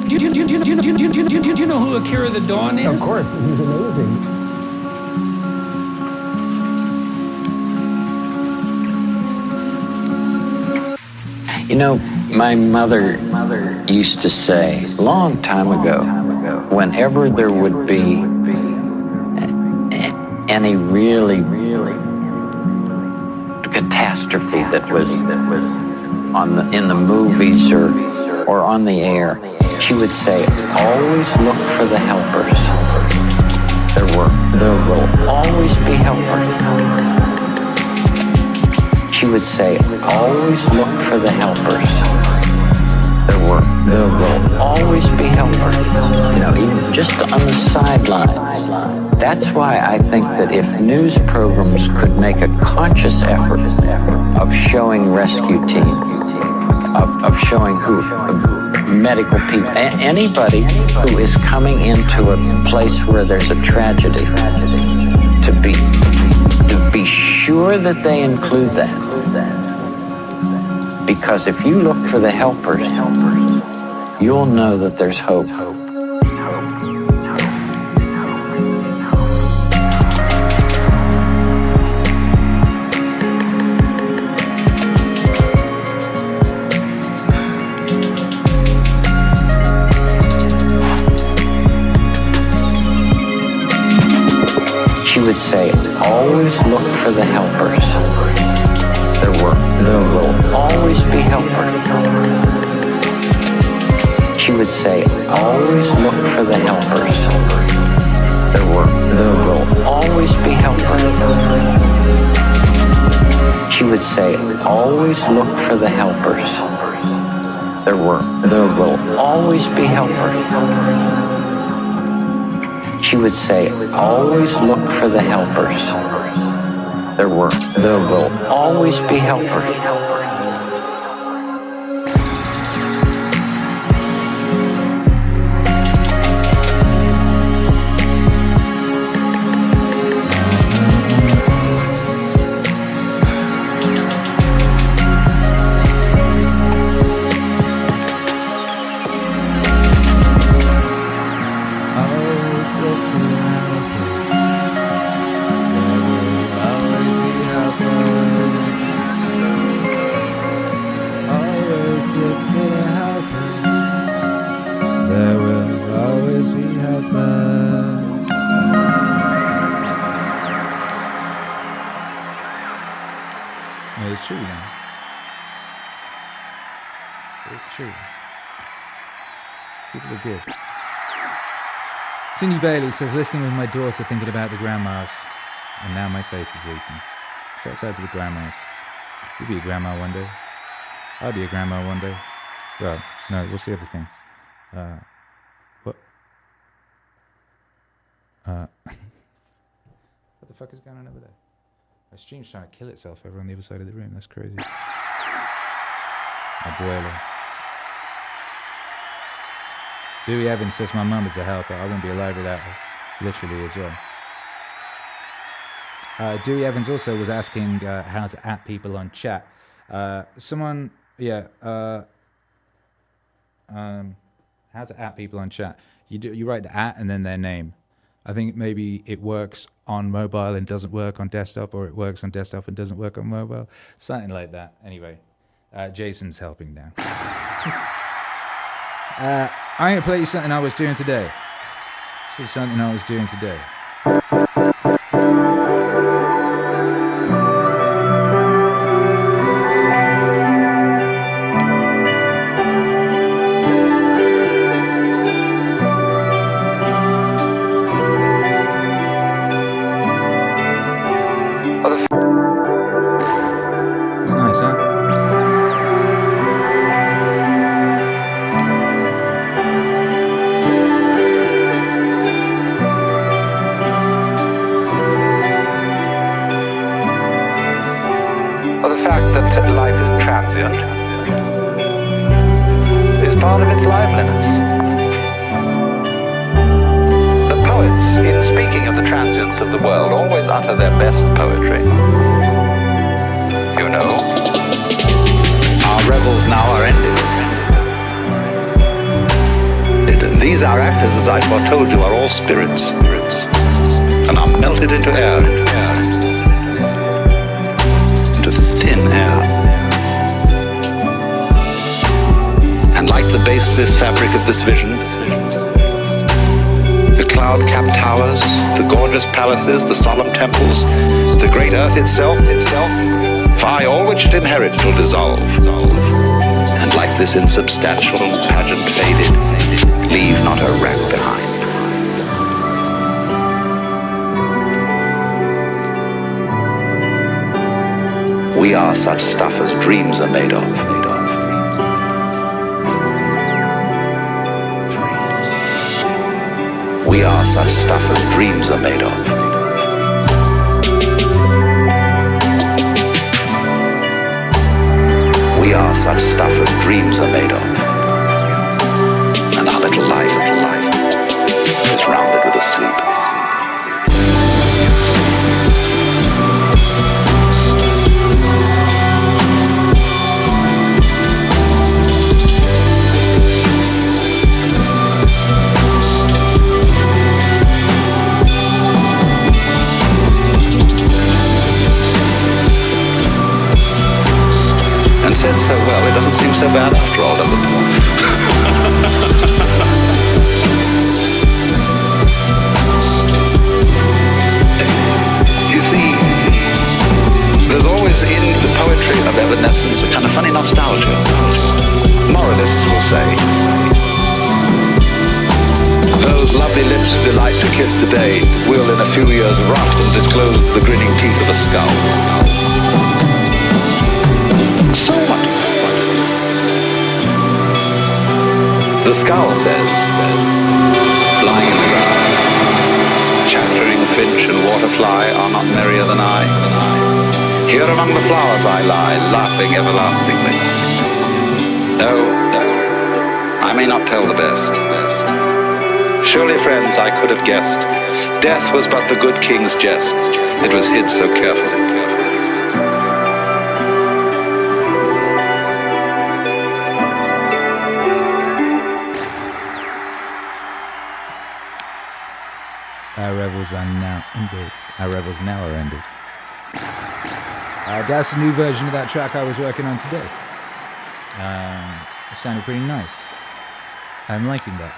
Do you know who Akira the Dawn is? Of course, he's amazing. My mother used to say, a long time ago, whenever there would be any really catastrophe that was in the movies or on the air, she would say, always look for the helpers. There will always be helpers. She would say, always look for the helpers. There will always be helpers. Even just on the sidelines. That's why I think that if news programs could make a conscious effort of showing rescue team, of showing who medical people, anybody who is coming into a place where there's a tragedy, to be sure that they include that. Because if you look for the helpers, you'll know that there's hope. would say, always look for the helpers. There will always be helpers. She would say, always look for the helpers. There will always be helpers. She would say, always look for the helpers. There will always be helpers. She would say, always look for the helpers. There will always be helpers. It's true, man. It's true. People are good. Cindy Bailey says, listening with my daughter, thinking about the grandmas, and now my face is leaking. Shouts out to the grandmas. You'll be a grandma one day. I'll be a grandma one day. Well, no, what's the other thing? What? What the fuck is going on over there? My stream's trying to kill itself over on the other side of the room. That's crazy. Abuela. Dewey Evans says, my mum is a helper. I wouldn't be alive without her. Literally as well. Dewey Evans also was asking how to at people on chat. How to at people on chat. You write the at and then their name. I think maybe it works on mobile and doesn't work on desktop, or it works on desktop and doesn't work on mobile. Something like that. Anyway, Jason's helping now. I'm going to play you something I was doing today. This is something I was doing today. It's nice, huh? Well, the fact that life is transient is part of its liveliness. The poets, in speaking of the transience of the world, always utter their best poetry. You know, our revels now are ended. These our actors, as I foretold you, are all spirits, and are melted into air, into thin air. And like the baseless fabric of this vision, the cloud-capped towers, the gorgeous palaces, the solemn temples, the great earth itself, fie, all which it inherits will dissolve. And like this insubstantial pageant faded, leave not a wreck behind. We are such stuff as dreams are made of. We are such stuff as dreams are made of. We are such stuff as dreams are made of. And our little life is rounded with a sleep. And said so well, it doesn't seem so bad after all, does it? most delight to kiss today will in a few years rot and disclose the grinning teeth of a skull. So what? The skull says, lying in the grass, chattering finch and waterfly are not merrier than I. Here among the flowers I lie, laughing everlastingly. No, I may not tell the best. Surely, friends, I could have guessed. Death was but the good king's jest. It was hid so carefully. Our revels are now ended. Our revels now are ended. That's a new version of that track I was working on today. It sounded pretty nice. I'm liking that.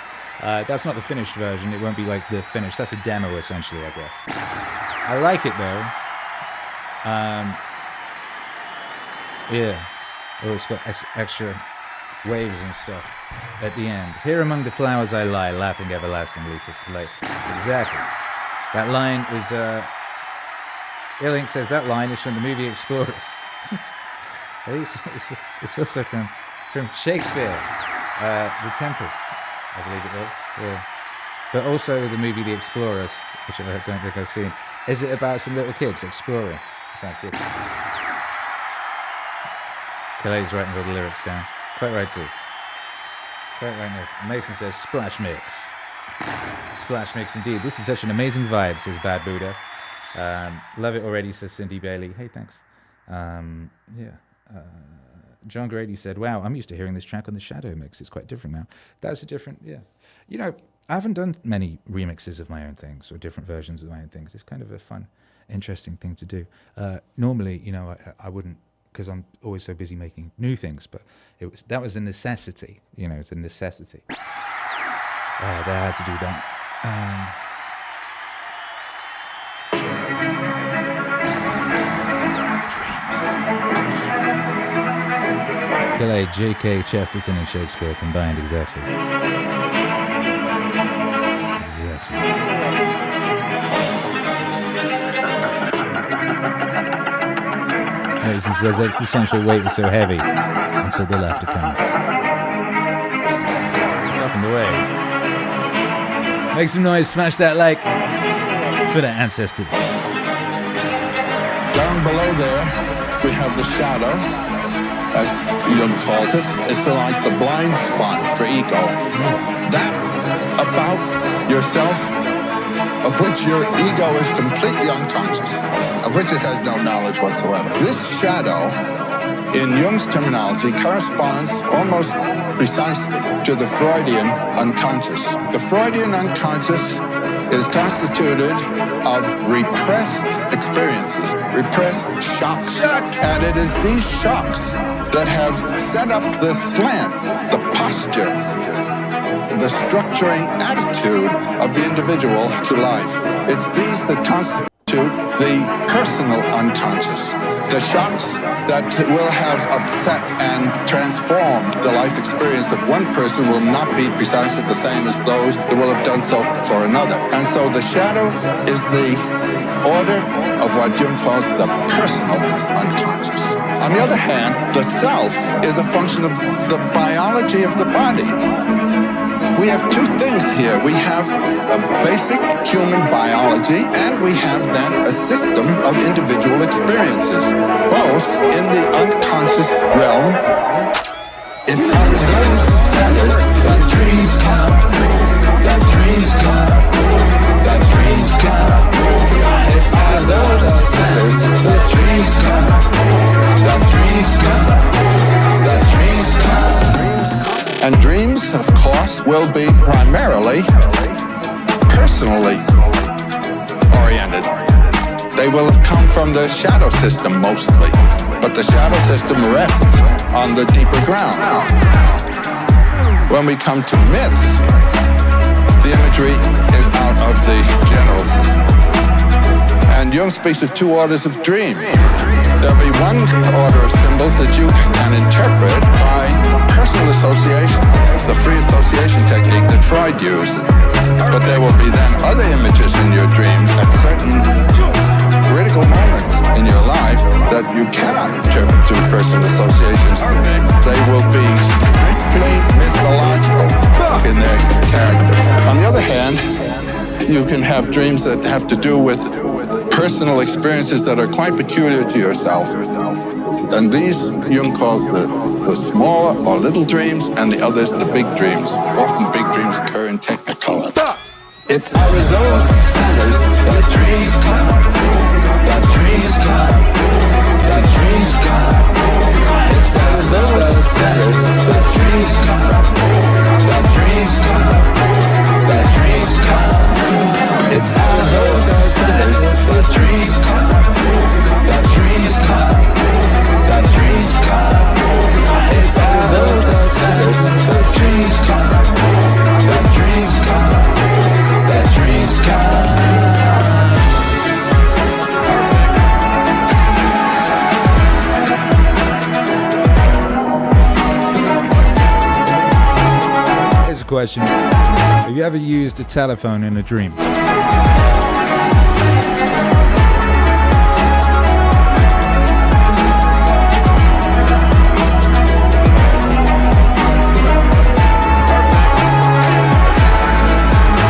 That's not the finished version. It won't be like the finished. That's a demo, essentially, I guess. I like it, though. Yeah. Oh, it's got extra waves and stuff at the end. Here among the flowers I lie, laughing everlastingly, says Kalei. Exactly. That line is, Willink says that line is from the movie Explorers. It's also from Shakespeare, The Tempest, I believe it was. Yeah. But also the movie The Explorers, which I don't think I've seen. Is it about some little kids exploring? Sounds good. Kalei's writing all the lyrics down. Quite right too. Quite right now. Mason says splash mix. Splash mix indeed. This is such an amazing vibe, says Bad Buddha. Love it already, says Cindy Bailey. Hey, thanks. John Grady said, wow, I'm used to hearing this track on the Shadow mix. It's quite different now. That's a different, yeah. You know, I haven't done many remixes of my own things or different versions of my own things. It's kind of a fun, interesting thing to do. Normally, you know, I wouldn't, because I'm always so busy making new things, but that was a necessity. You know, it's a necessity. That I had to do that. Kalei, J.K. Chesterton and Shakespeare combined, exactly. Exactly. Mason says existential weight is so heavy, and so the laughter comes. It's up and away. Make some noise, smash that like for the ancestors. Down below there, we have the shadow, as Jung calls it. It's like the blind spot for ego. That about yourself, of which your ego is completely unconscious, of which it has no knowledge whatsoever. This shadow, in Jung's terminology, corresponds almost precisely to the Freudian unconscious. The Freudian unconscious is constituted of repressed experiences, repressed shocks. And it is these shocks that have set up the slant, the posture, the structuring attitude of the individual to life. It's these that constitute the personal unconscious, the shocks that will have upset and transformed the life experience of one person will not be precisely the same as those that will have done so for another. And so the shadow is the order of what Jung calls the personal unconscious. On the other hand, the self is a function of the biology of the body. We have two things here. We have a basic human biology, and we have then a system of individual experiences, both in the unconscious realm. It's out of those centers that dreams come, that dreams come, that dreams come. It's out of those centers that dreams come, that dreams come, that dreams come. And dreams, of course, will be primarily personally oriented. They will have come from the shadow system mostly, but the shadow system rests on the deeper ground. When we come to myths, the imagery is out of the general system. And Jung speaks of two orders of dream. There'll be one order of symbols that you can interpret by personal association, the free association technique that Freud used. But there will be then other images in your dreams at certain critical moments in your life that you cannot interpret through personal associations. They will be strictly mythological in their character. On the other hand, you can have dreams that have to do with personal experiences that are quite peculiar to yourself. And these Jung calls the smaller or little dreams, and the others the big dreams. Often big dreams occur in technicolor. It's out of those centers that dreams come, that dreams come, that dreams come. It's out of those centers that dreams come, that dreams come, that dreams come. It's out of those centers that dreams come, that dreams come, that dreams come. It's out of those centers that dreams come, that dreams come, that dreams come. Here's a question. Have you ever used a telephone in a dream?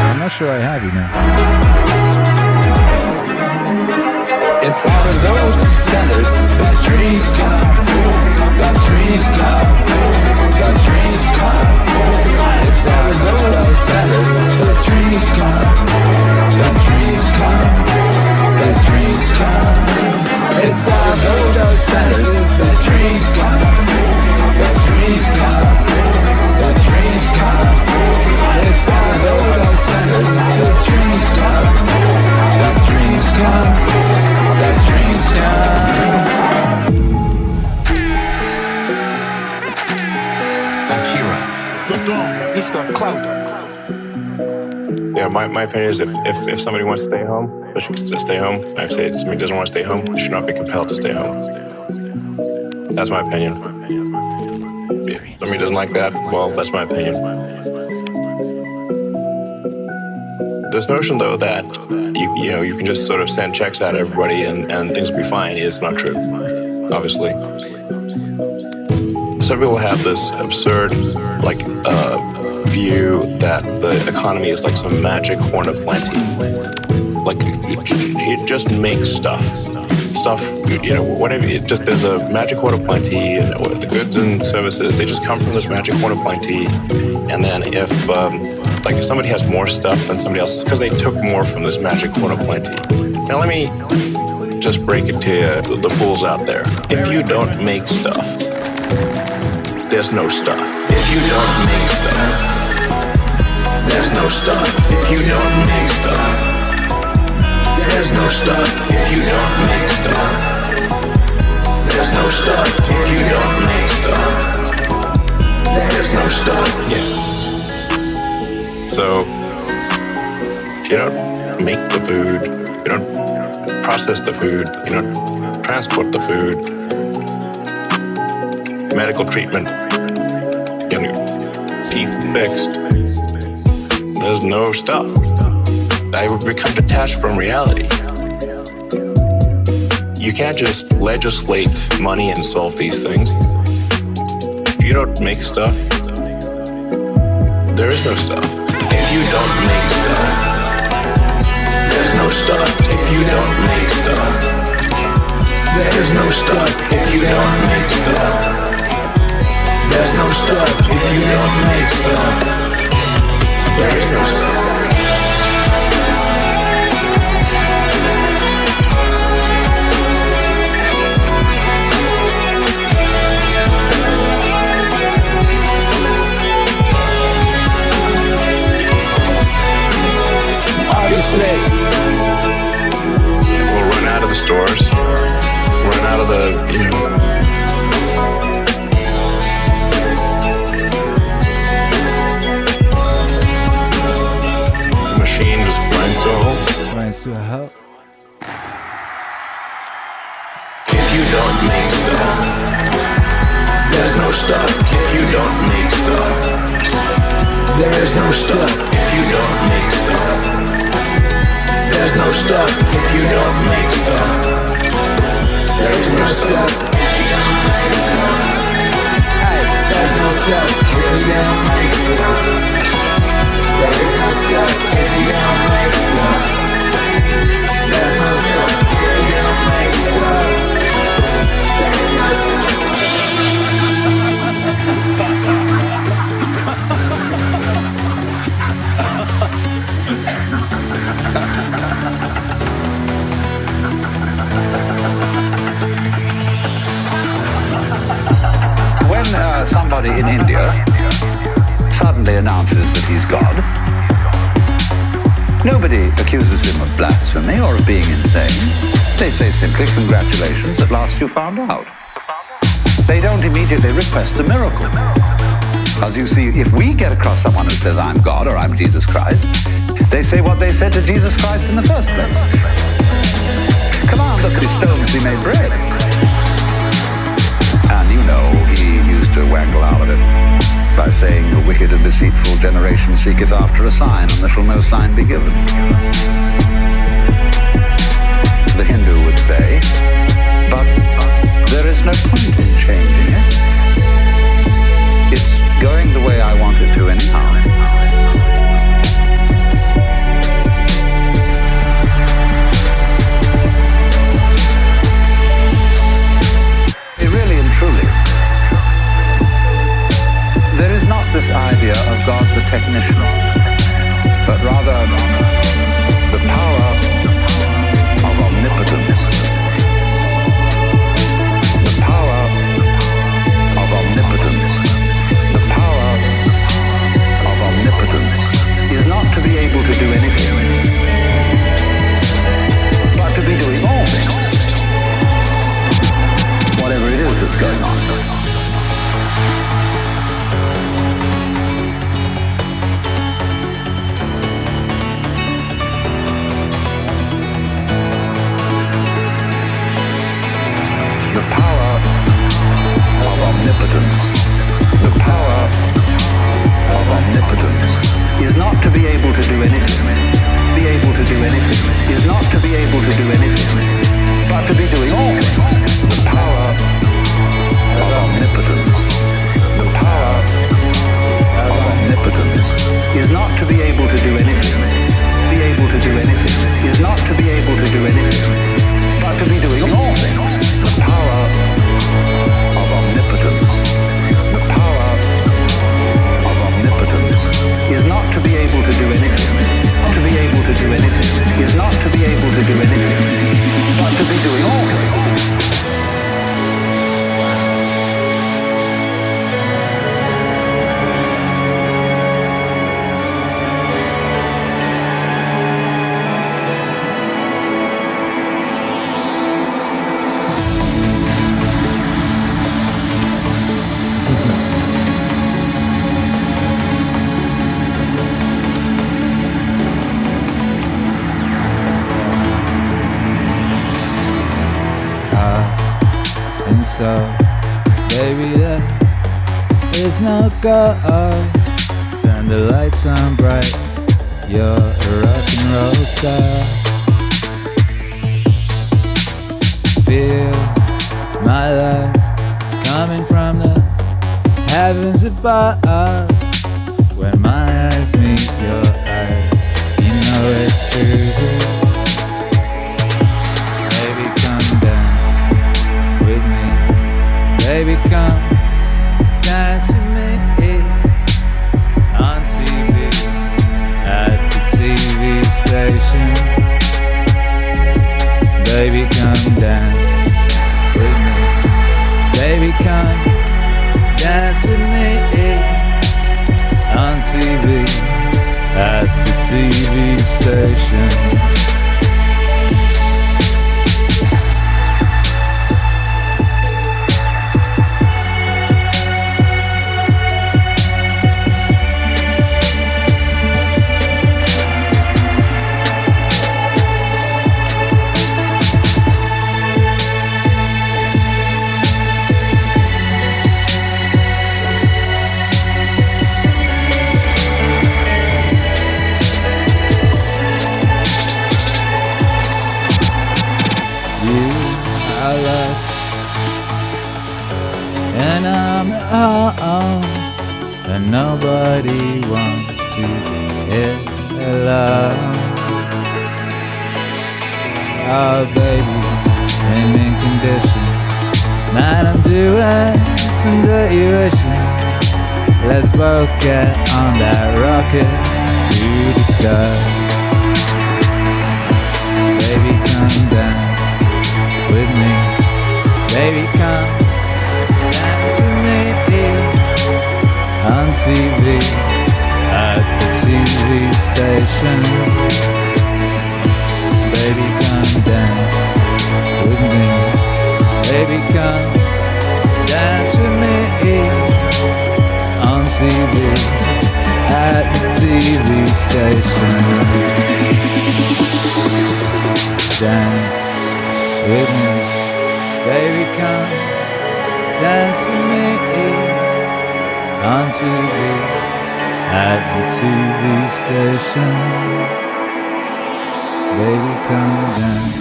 I'm not sure I have, you know. It's out of those centers that dreams come, that dreams come, that dreams come. It's out of those centers that dreams come, that dreams come, that dreams come. It's out of those centers that dreams come, that dreams come, that dreams come. It's out of those centers that dreams come, that dreams come, that dreams come. Akira. He's got clout. Yeah, my opinion is if somebody wants to stay home, they should stay home. If somebody doesn't want to stay home, they should not be compelled to stay home. That's my opinion. If somebody doesn't like that, well, that's my opinion. This notion, though, that you can just sort of send checks out to everybody and things will be fine is not true, obviously. Some people have this absurd, view that the economy is like some magic horn of plenty. Like, it just makes stuff, whatever. It just, there's a magic horn of plenty, and the goods and services, they just come from this magic horn of plenty. And then if somebody has more stuff than somebody else, it's because they took more from this magic horn of plenty. Now let me just break it to you, the fools out there. If you don't make stuff, there's no stuff. If you don't make stuff, there's no stuff. If you don't make stuff, there's no stuff. If you don't make stuff, there's no stuff. If you don't make stuff, there's no stuff. Yeah. So, if you don't make the food, you don't process the food, you don't transport the food, medical treatment, teeth fixed, there's no stuff. I would become detached from reality. You can't just legislate money and solve these things. If you don't make stuff, there is no stuff. If you don't make stuff, there's no stuff. If you don't make stuff, there's no stuff. If you don't make stuff, there's no stuff. If you don't make stuff, there is no stuff. Obviously, we'll run out of the stores, run out of the, machine just grinds to a halt. Grinds to a halt. If you don't make stuff, there's no stuff. If you don't make stuff, There's no stuff if you don't make stuff. There's no stuff if you don't make stuff. There's no stuff if you don't make stuff. There's no stuff if you don't make stuff. There's no stuff if you don't make stuff. There's no stuff if you don't make stuff. There's no stuff. When somebody in India suddenly announces that he's God, nobody accuses him of blasphemy or of being insane. They say simply, congratulations, at last you found out. They don't immediately request a miracle. As you see, if we get across someone who says, I'm God or I'm Jesus Christ, they say what they said to Jesus Christ in the first place. Command that these stones be made bread. And you know, he used to wangle out of it by saying, the wicked and deceitful generation seeketh after a sign, and there shall no sign be given. The Hindu would say, but there is no point in changing it. It's going the way I want it to anyhow. Really and truly, there is not this idea of God the technician, but rather the power of omnipotence. The power of omnipotence. The power of omnipotence is not to be able to do anything, but to be doing all things. Whatever it is that's going on. The power of omnipotence. The power of omnipotence is not to be able to do anything. Be able to do anything is not to be able to do anything, but to be doing all things. The power of omnipotence. The power of omnipotence is not to be able to do anything. Be able to do anything is not to be able to do anything, but to be doing all things. The power of omnipotence. The power of omnipotence is not to be able to do anything. To be able to do anything is not to be able to do anything, but to be doing all things. So, baby, there is no go. Turn the lights on bright. You're a rock and roll star. Feel my life coming from the heavens above. When my eyes meet your eyes, you know it's true. Baby, come dance with me. Baby, come dance with me on TV, at the TV station. Baby, come dance with me. Baby, come dance with me on TV, at the TV station. when I'm home and nobody wants to be here alone. Oh, baby's in mint condition. Man, I'm doing some dirty wishing. Let's both get on that rocket to the sky. Baby, come dance with me. Baby, come dance with me on TV at the TV station. Baby, come dance with me. Baby, come dance with me on TV at the TV station. Dance with me. Baby, come dance with me on TV at the TV station. Baby, come dance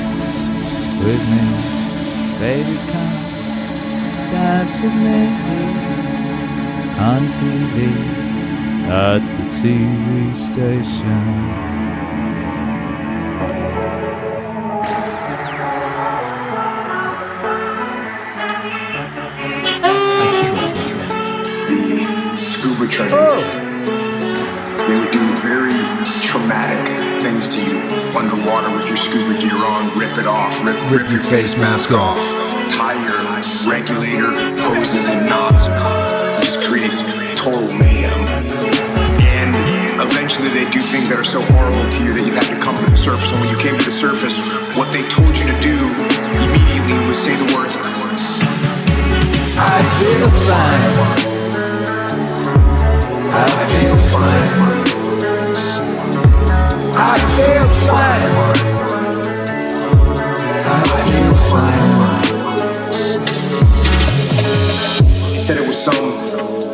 with me. Baby, come dance with me on TV at the TV station. Scuba training. They would do very traumatic things to you. Underwater with your scuba gear on, rip it off, rip your face mask off, tie your regulator hoses and knots, just create total mayhem. And eventually they do things that are so horrible to you that you have to come to the surface. And when you came to the surface, what they told you to do immediately was say the words, I feel fine. I feel fine. I feel fine. I feel fine. Said it was some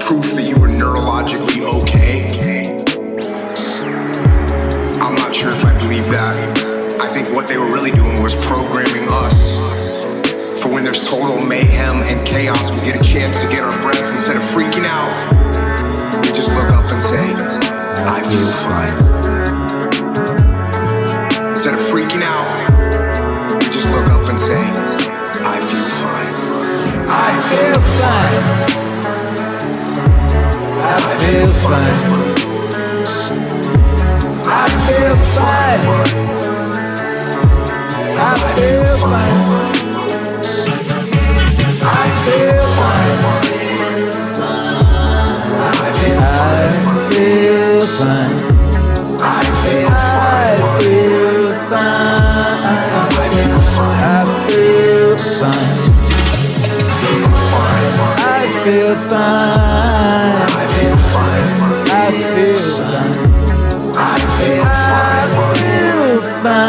proof that you were neurologically okay. I'm not sure if I believe that. I think what they were really doing was programming us for when there's total mayhem and chaos, we get a chance to get our breath. Instead of freaking out, we just look up and say, I feel fine. Instead of freaking out, we just look up and say, I feel fine. I feel fine. I feel fine. I feel fine. I feel fine. I feel fine. I feel fine. I feel fine. I feel fine. I feel fine. I feel fine. I feel fine. I feel fine. I feel fine.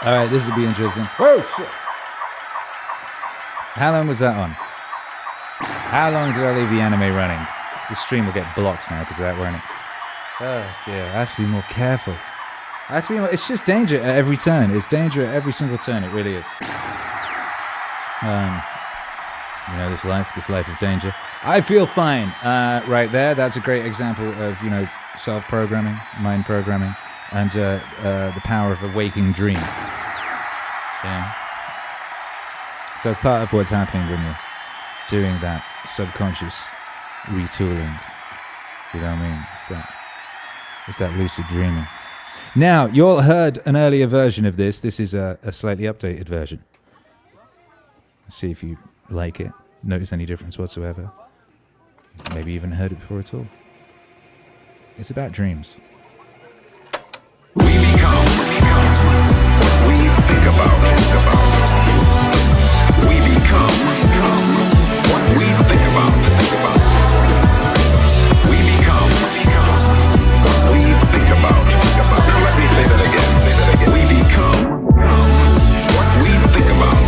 All right, this will be interesting. Whoa, shit. How long was that on? How long did I leave the anime running? The stream will get blocked now because of that, won't it? Oh dear, I have to be more careful. I have to be more, it's just danger at every turn. It's danger at every single turn. It really is. You know, this life of danger. I feel fine. Right there, that's a great example of, you know, self-programming, mind programming, and the power of a waking dream. Yeah. So it's part of what's happening when you're doing that subconscious retooling. You know what I mean? It's that It's that lucid dreaming. Now, you all heard an earlier version of this. This is a slightly updated version. Let's see if you like it. Notice any difference whatsoever. Maybe even heard it before at all. It's about dreams. We become what we think about. We become what we think about. We become what we think about. Now let me say that again. We become what we think about.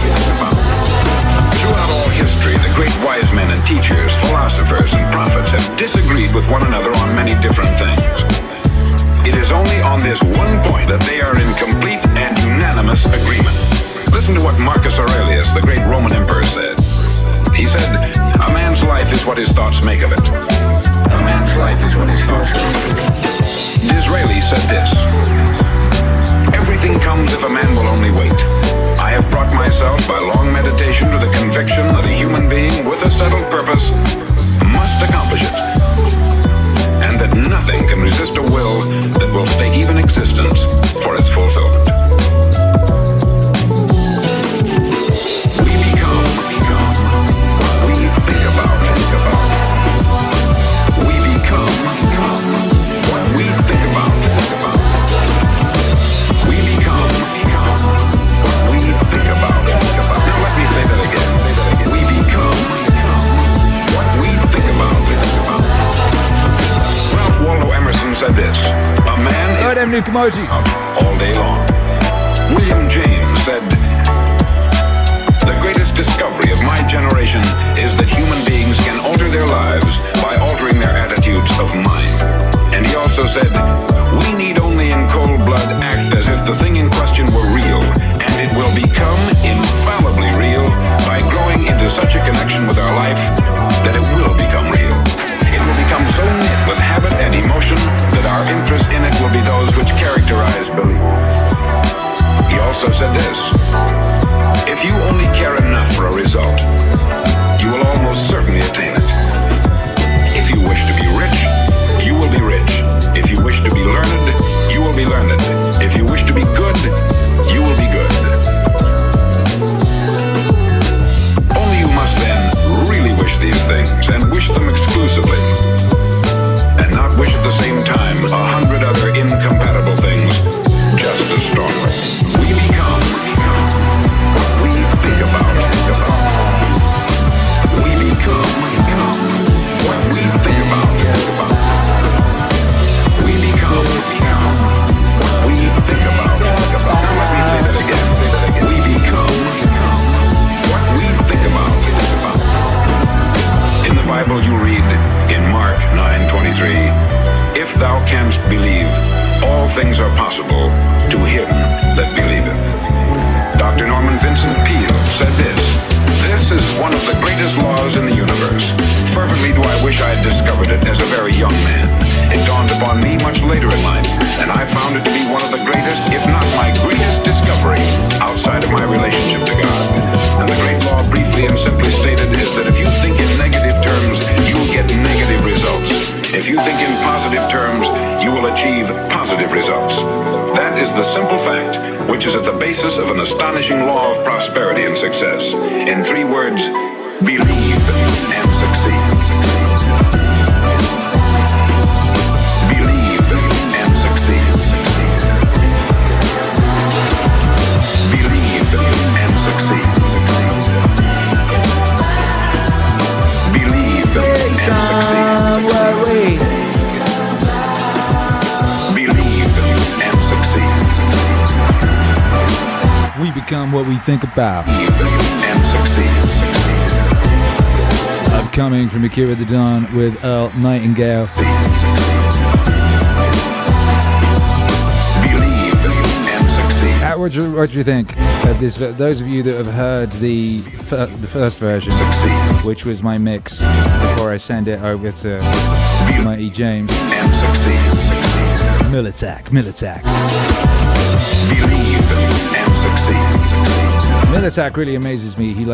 Throughout all history, the great wise men and teachers, philosophers and prophets have disagreed with one another on many different things. It is only on this one point that they are in complete and unanimous agreement. Listen to what Marcus Aurelius, the great Roman emperor, said. He said, "A man's life is what his thoughts make of it." A man's life is what his thoughts make of it. Disraeli said this: "Everything comes if a man will only wait. I have brought myself by long meditation to the conviction that a human being with a settled purpose must accomplish it, and that nothing can resist a will that will stake even existence for its fulfillment." We become what we think about. We become what we think about. We become what we think about. Now let me say that again. We become what we think about. Ralph Waldo Emerson said this: "A man is all day long." William James said, "The greatest discovery of my generation is that human beings can alter their lives by altering their attitudes of mind." And he also said, "We need only in cold blood act as if the thing in question were real, and it will become infallibly real by growing into such a connection with our life that it will become real. It will become so knit with habit and emotion that our interest in it will be those which characterize belief." He also said this: "If you only care enough for a result, you will almost certainly attain it. If you wish to be rich, you will be rich. If you wish to be learned, you will be learned. If you wish to be good, you will be good. Only you must then really wish these things, and wish them exclusively, and not wish at the same time 100 other incompatible things just as strongly." We become what we think about. We become what we think about. We become what we think about. Now let me say that again. We become what we think about. In the Bible you read in Mark 9:23, "If thou canst believe, all things are possible to him that believeth." Dr. Norman Vincent Peale said this: "This is one of the greatest laws in the universe. Fervently do I wish I had discovered it as a very young man. It dawned upon me much later in life, and I found it to be one of the greatest, if not my greatest discovery outside of my relationship to God. And the great law, briefly and simply stated, is that if you think in negative terms, you will get negative results. If you think in positive terms, you will achieve positive results. That is the simple fact, which is at the basis of an astonishing law of prosperity and success. In 3 words, believe and succeed. Believe and succeed. Believe and succeed. Believe and succeed. Believe and succeed. We become what we think about. And succeed. Upcoming from Akira the Dawn with Earl Nightingale. Believe and succeed. What do you think of this? Those of you that have heard the first version, which was my mix before I send it over to Mighty James. And succeed. Militak. Believe and succeed. Militak really amazes me. He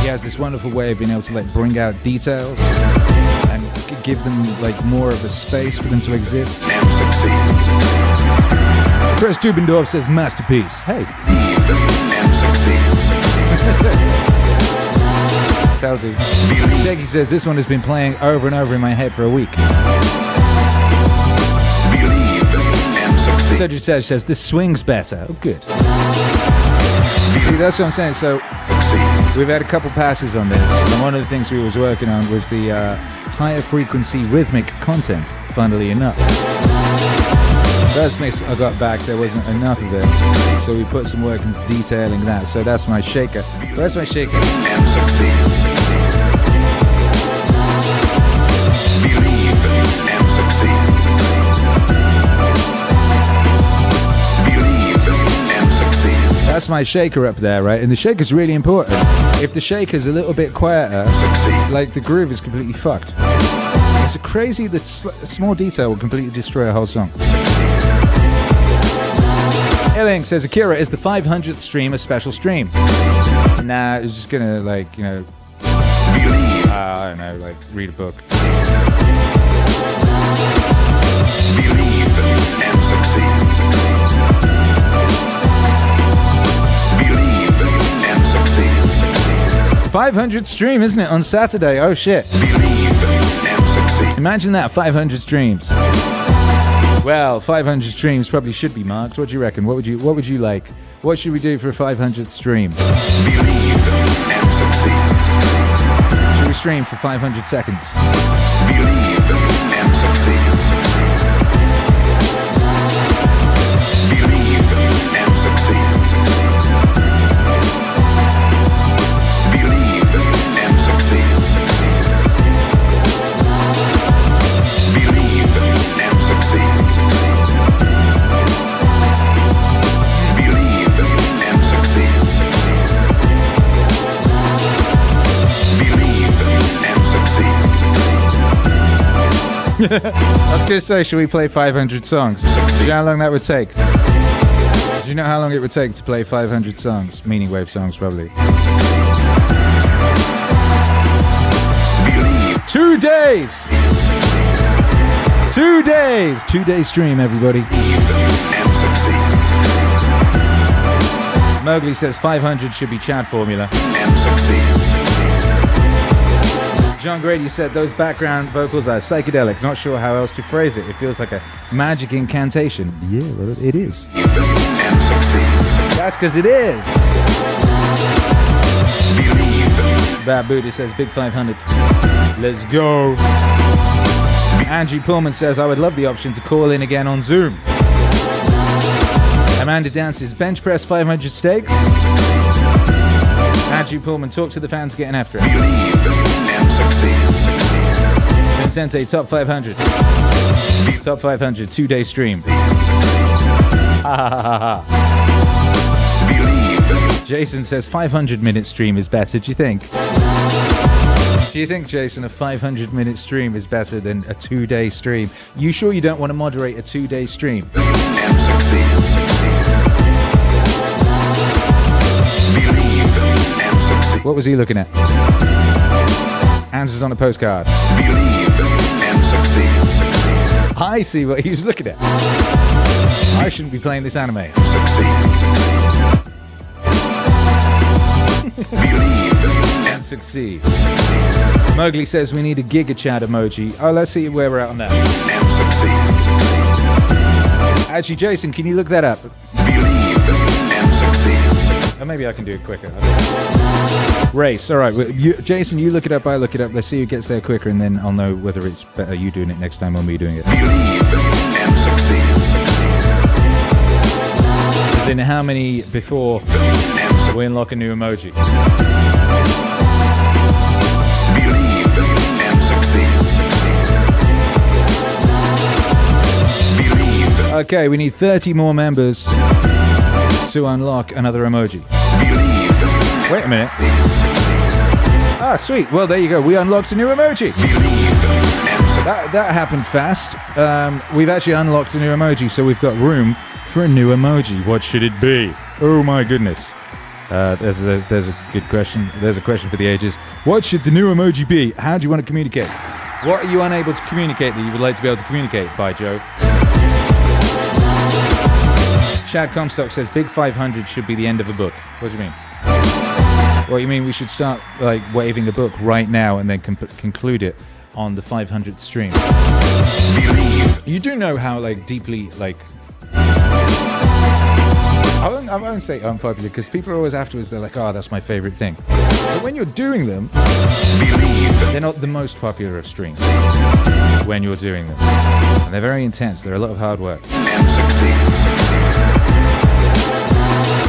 has this wonderful way of being able to bring out details and give them like more of a space for them to exist. Chris Dubendorf says masterpiece. Hey. That'll do. Shaky says this one has been playing over and over in my head for a week. Cedric Sage says this swings better. Oh, good. See, that's what I'm saying. So we've had a couple passes on this, and one of the things we was working on was the higher frequency rhythmic content, funnily enough. First mix I got back, there wasn't enough of it, so we put some work into detailing that. So that's my shaker. Where's my shaker? That's my shaker up there, right? And the shaker's really important. If the shaker's a little bit quieter, like the groove is completely fucked. It's crazy that small detail will completely destroy a whole song. Willink says Akira is the 500th stream, a special stream. Nah, it's just gonna like, you know, I don't know, like read a book. Believe and succeed. 500 stream, isn't it, on Saturday? Oh shit. Imagine that, 500 streams. Well, 500 streams probably should be marked. What do you reckon? What would you like? What should we do for a 500th stream? Should we stream for 500 seconds? I was going to say, should we play 500 songs? Do you know how long that would take? Do you know how long it would take to play 500 songs? Meaningwave songs, probably. 2 days! 2 days! 2 day stream, everybody. Mowgli says 500 should be Chad formula. John Grady said those background vocals are psychedelic. Not sure how else to phrase it. It feels like a magic incantation. Yeah, well, it is. That's because it is. Bad Booty says big 500. Let's go. Angie Pullman says I would love the option to call in again on Zoom. Amanda dances bench press 500 steaks. Andrew Pullman, talk to the fans getting after it. Ben Sensei, top 500. Top 500, 2 day stream. Jason says 500-minute stream is better. Do you think? Do you think, Jason, a 500-minute stream is better than a 2 day stream? You sure you don't want to moderate a 2 day stream? What was he looking at? Answers on a postcard. I see what he was looking at. I shouldn't be playing this anime. And succeed. Mowgli says we need a Giga Chat emoji. Oh, let's see where we're at on that. Actually, Jason, can you look that up? Or maybe I can do it quicker. Race. All right. Well, Jason, you look it up. I look it up. Let's see who gets there quicker, and then I'll know whether it's better you doing it next time or me doing it. Then how many before we unlock a new emoji? Okay, we need 30 more members to unlock another emoji. Wait a minute. Ah, sweet. Well, there you go. We unlocked a new emoji. That happened fast. We've actually unlocked a new emoji, so we've got room for a new emoji. What should it be? Oh my goodness. There's a good question. There's a question for the ages. What should the new emoji be? How do you want to communicate? What are you unable to communicate that you would like to be able to communicate by, Joe? Shad Comstock says Big 500 should be the end of a book. What do you mean? Well, you mean we should start like waving a book right now and then conclude it on the 500th stream? You do know how like deeply like I won't say unpopular because people are always afterwards. They're like, "Oh, that's my favorite thing." But when you're doing them, they're not the most popular of streams. When you're doing them, and they're very intense. They're a lot of hard work.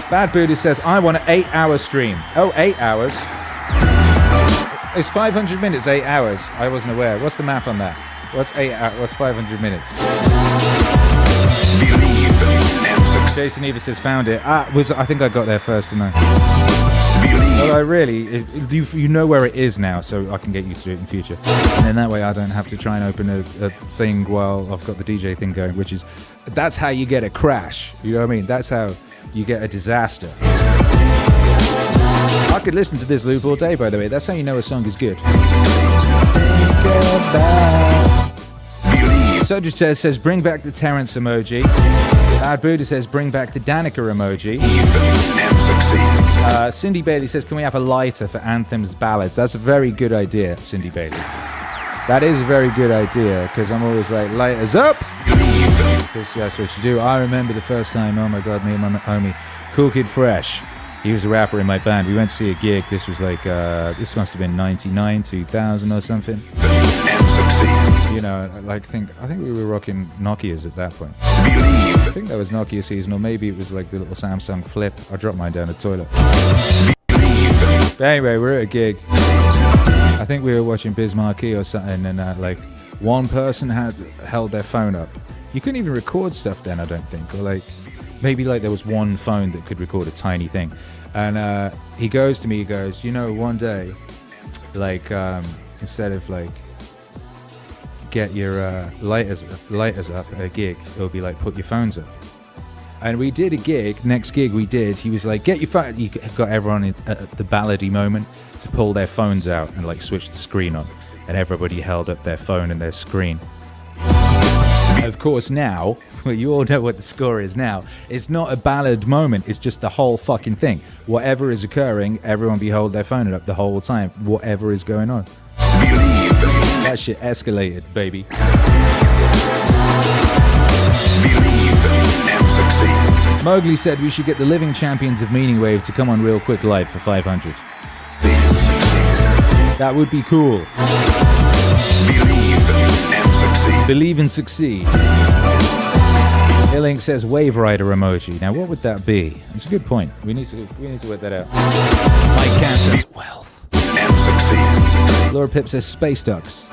Bad Buddha says, I want an 8-hour stream. Oh, 8 hours? Is 500 minutes 8 hours? I wasn't aware. What's the math on that? What's 500 minutes? Jason Eva says, found it. I think I got there first, didn't I? Well, you know where it is now, so I can get used to it in future. And then that way I don't have to try and open a thing while I've got the DJ thing going, that's how you get a crash. You know what I mean? That's how you get a disaster. I could listen to this loop all day, by the way. That's how you know a song is good. Soja says, bring back the Terrence emoji. Bad Buddha says, bring back the Danika emoji. Cindy Bailey says, can we have a lighter for Anthem's ballads? That's a very good idea, Cindy Bailey. That is a very good idea, because I'm always like, lighters up! Because that's what you do. I remember the first time, oh my god, me and my homie, Cool Kid Fresh, he was a rapper in my band. We went to see a gig. This was like, this must have been 99, 2000 or something. You know, I think we were rocking Nokias at that point. I think that was Nokia season, or maybe it was like the little Samsung Flip. I dropped mine down the toilet. But anyway, we're at a gig. I think we were watching Biz Marquee or something, and like one person had held their phone up. You couldn't even record stuff then, I don't think, or like maybe like there was one phone that could record a tiny thing. And he goes to me, he goes, you know, one day, like instead of like get your lighters up at a gig, it'll be like put your phones up. And we did a gig. Next gig we did, he was like, get your phone. He got everyone at the ballady moment to pull their phones out and like switch the screen on, and everybody held up their phone and their screen. Of course now, well, you all know what the score is now. It's not a ballad moment, it's just the whole fucking thing. Whatever is occurring, everyone behold their phone up the whole time, whatever is going on. That shit escalated, baby. Mowgli said we should get the living champions of Meaningwave to come on real quick live for 500. That would be cool. Believe and succeed. Willink says Wave Rider emoji. Now what would that be? That's a good point. We need to work that out. Mike Can says wealth. Laura Pip says space ducks.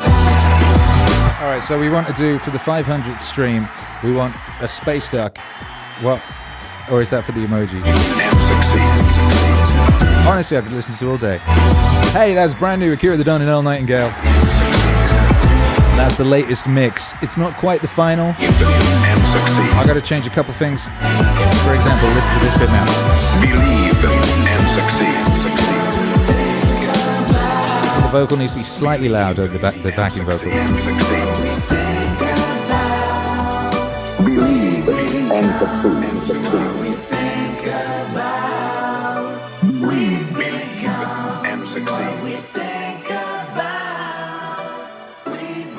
Alright, so we want to do for the 500th stream, we want a space duck. What? Or is that for the emoji? Honestly, I could listen to all day. Hey, that's brand new Akira the Don and L Nightingale. That's the latest mix. It's not quite the final. I got to change a couple things. For example, listen to this bit now. Believe and succeed. The vocal needs to be slightly louder, the backing vocal. Believe and succeed. And succeed.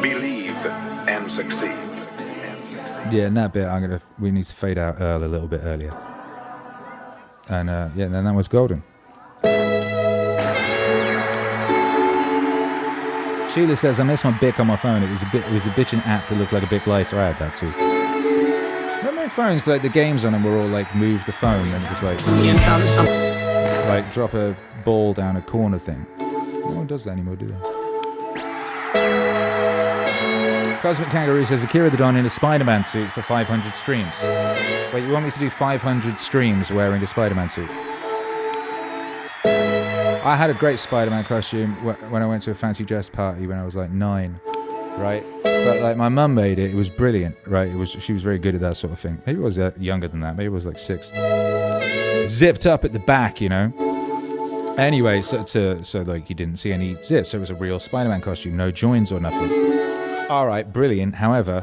Believe and succeed. Yeah, in that bit, we need to fade out Earl a little bit earlier. And yeah, then that was golden. Sheila says, I missed my Bic on my phone. It was a bitchin' app that looked like a Bic lighter. I had that too. Remember my phones, like the games on them were all like move the phone, and it was like drop a ball down a corner thing. No one does that anymore, do they? Cosmic Kangaroo says, Akira the Don in a Spider-Man suit for 500 streams. Wait, you want me to do 500 streams wearing a Spider-Man suit? I had a great Spider-Man costume when I went to a fancy dress party when I was like 9, right? But like my mum made it. It was brilliant, right? She was very good at that sort of thing. Maybe it was younger than that. Maybe it was like 6. Zipped up at the back, you know. Anyway, so like you didn't see any zips. So it was a real Spider-Man costume, no joins or nothing. All right, brilliant. However,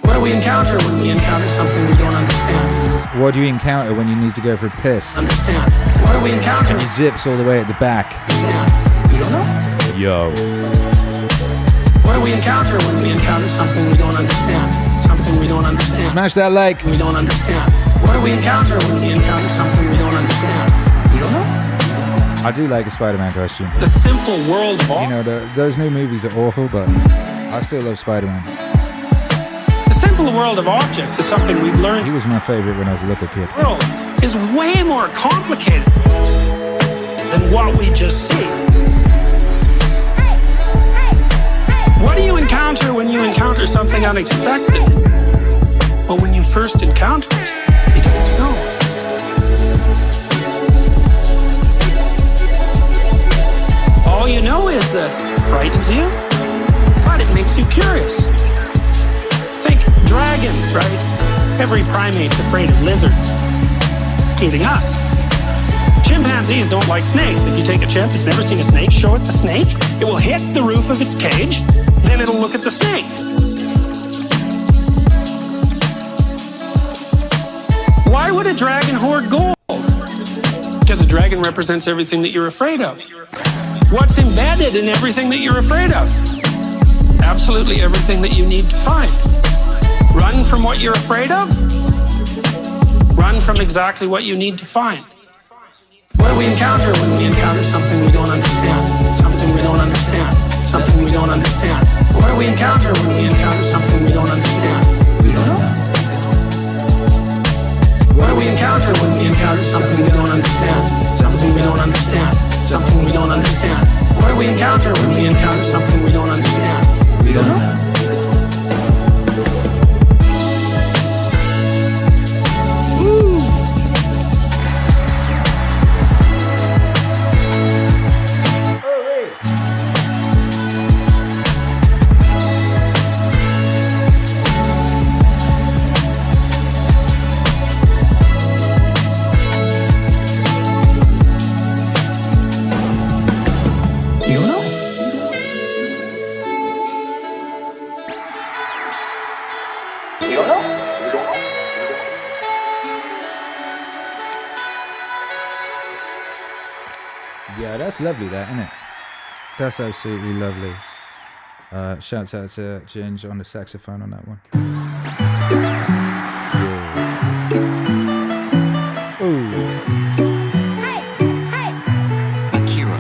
what do we encounter when we encounter something we don't understand? What do you encounter when you need to go for a piss? Understand. What do we encounter? And your zips all the way at the back. Understand. You don't know? Yo. What do we encounter when we encounter something we don't understand? Something we don't understand. Smash that like. We don't understand. What do we encounter when we encounter something we don't understand? You don't know? I do like a Spider-Man costume. The simple world of You know, those new movies are awful, but I still love Spider-Man. The simple world of objects is something we've learned. He was my favorite when I was a little kid. The world is way more complicated than what we just see. What do you encounter when you encounter something unexpected? Well, when you first encounter it, you don't know. All you know is that it frightens you, but it makes you curious. Think dragons, right? Every primate's afraid of lizards, including us. Chimpanzees don't like snakes. If you take a chimp that's never seen a snake, show it the snake, it will hit the roof of its cage, then it'll look at the snake. Why would a dragon hoard gold? Because a dragon represents everything that you're afraid of. What's embedded in everything that you're afraid of? Absolutely everything that you need to find. Run from what you're afraid of? Run from exactly what you need to find. What do we encounter when we encounter something we don't understand? Something we don't understand. Something we don't understand. What do we encounter when we encounter something we don't understand? We don't know. What do we encounter when we encounter something we don't understand? Something we don't understand. Something we don't understand. What do we encounter when we encounter something we don't understand? We don't know. Woo! Yeah, that's lovely, that, isn't it? That's absolutely lovely. Shouts out to Ginge on the saxophone on that one. Yeah. Ooh. Akira.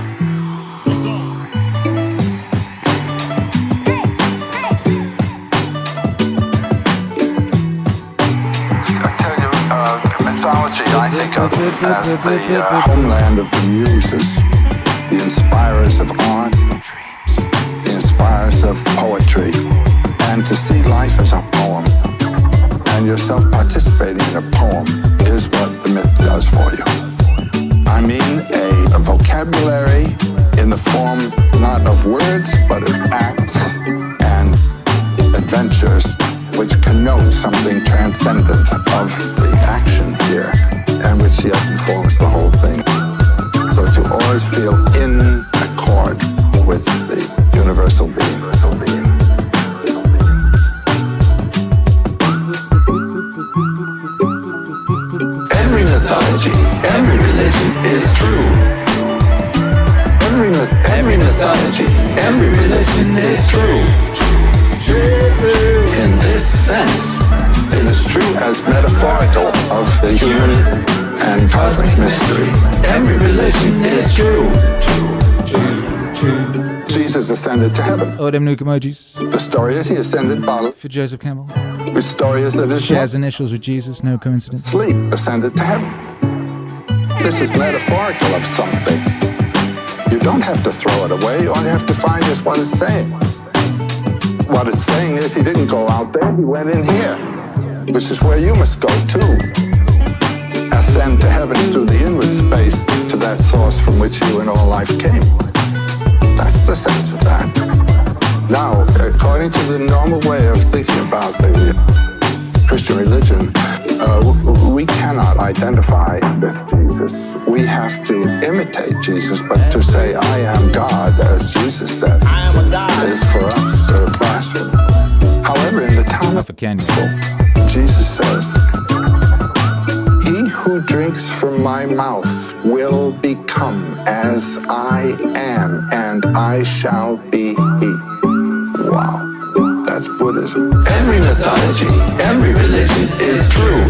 Mythology, I think of as the homeland of the muses, the inspirers of art, the inspirers of poetry, and to see life as a poem and yourself participating in a poem is what the myth does for you. I mean a vocabulary in the form not of words but of acts and adventures which connote something transcendent of the action here, and which yet informs the whole thing. So that you always feel in accord with the universal being. Every mythology, every religion is true. Every mythology, every religion is true. In this sense, it is true as metaphorical of the human and cosmic mystery. Every religion is true. Jesus ascended to heaven. Oh, them nuke emojis. The story is he ascended bodily. For Joseph Campbell. The story is that his shares initials with Jesus, no coincidence. Sleep ascended to heaven. This is metaphorical of something. You don't have to throw it away. All you have to find is what it's saying. What it's saying is he didn't go out there, he went in here, which is where you must go too. Ascend to heaven through the inward space to that source from which you and all life came. That's the sense of that. Now, according to the normal way of thinking about the Christian religion, we cannot identify with Jesus. We have to imitate Jesus, but to say, I am God, as Jesus said, is for us blasphemy. However, in the time of Jesus says, he who drinks from my mouth will become as I am, and I shall be he. Wow, that's Buddhism. Every mythology, every religion is true.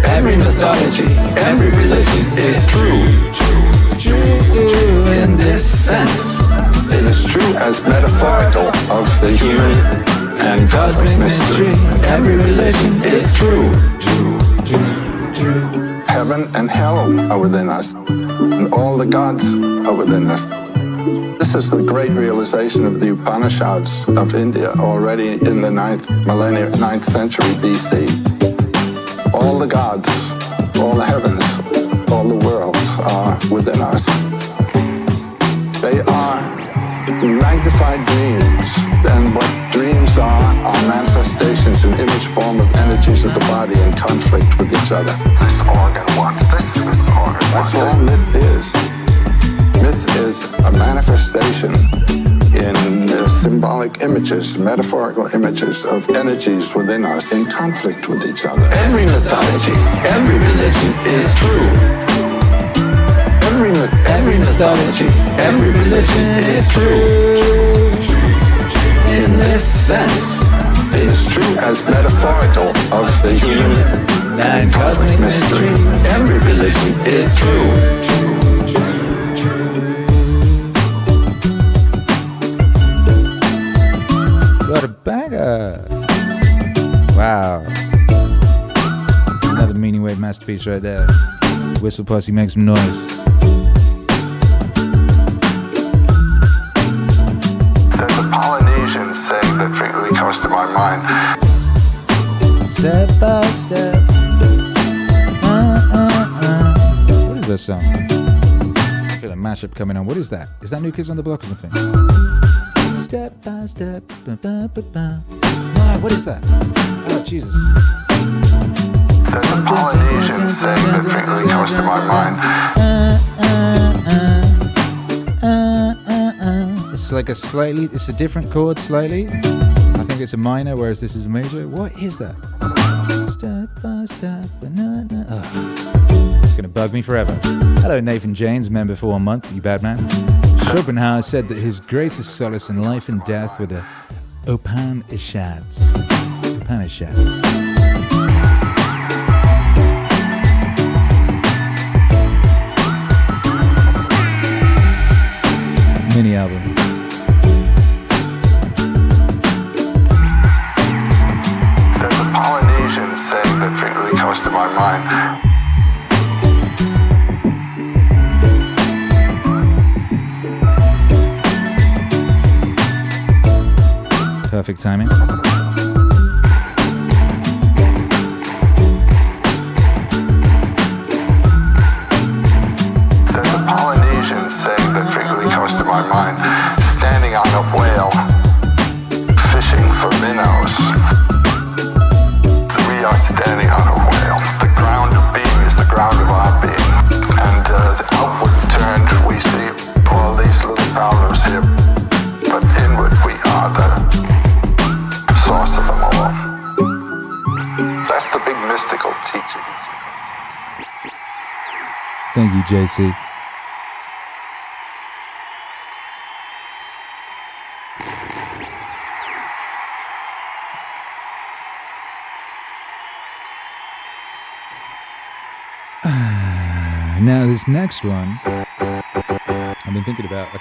Every mythology, every religion is true. In this sense, it is true as metaphorical of the human and cosmic mystery. Every religion is true. Heaven and hell are within us, and all the gods are within us. This is the great realization of the Upanishads of India already in the 9th century BC. All the gods, all the heavens, all the worlds are within us. They are magnified dreams, and what dreams are manifestations in image form of energies of the body in conflict with each other. This organ wants this organ. That's all myth is. Myth is a manifestation in symbolic images, metaphorical images of energies within us in conflict with each other. Every mythology, every religion is true. Every mythology, every religion is true. In this sense, it is true as metaphorical of the human and cosmic mystery. Every religion is true. What a banger! Wow. Another Meaningwave masterpiece right there. Whistle Pussy, make some noise. There's a Polynesian saying that frequently comes to my mind. Step by step. What is that song? I feel a mashup coming on. What is that? Is that New Kids on the Block or something? Step by step. Ba, ba, ba, ba. No, what is that? Oh, Jesus. There's a Polynesian saying that frequently comes to my mind. It's like it's a different chord slightly. I think it's a minor, whereas this is a major. What is that? Step by step. It's gonna bug me forever. Hello, Nathan James, member for 1 month. You bad man. Schopenhauer said that his greatest solace in life and death were the Upanishads. Mini album. There's a Polynesian saying that frequently comes to my mind. Perfect timing. There's a Polynesian saying that frequently comes to my mind. Standing on a whale, fishing for minnows. We are standing on a whale. The ground of being is the ground of our being. And outward turned, we see all these little problems here. But inward, we are the source of them all. That's the big mystical teaching. Thank you, JC. Now this next one, I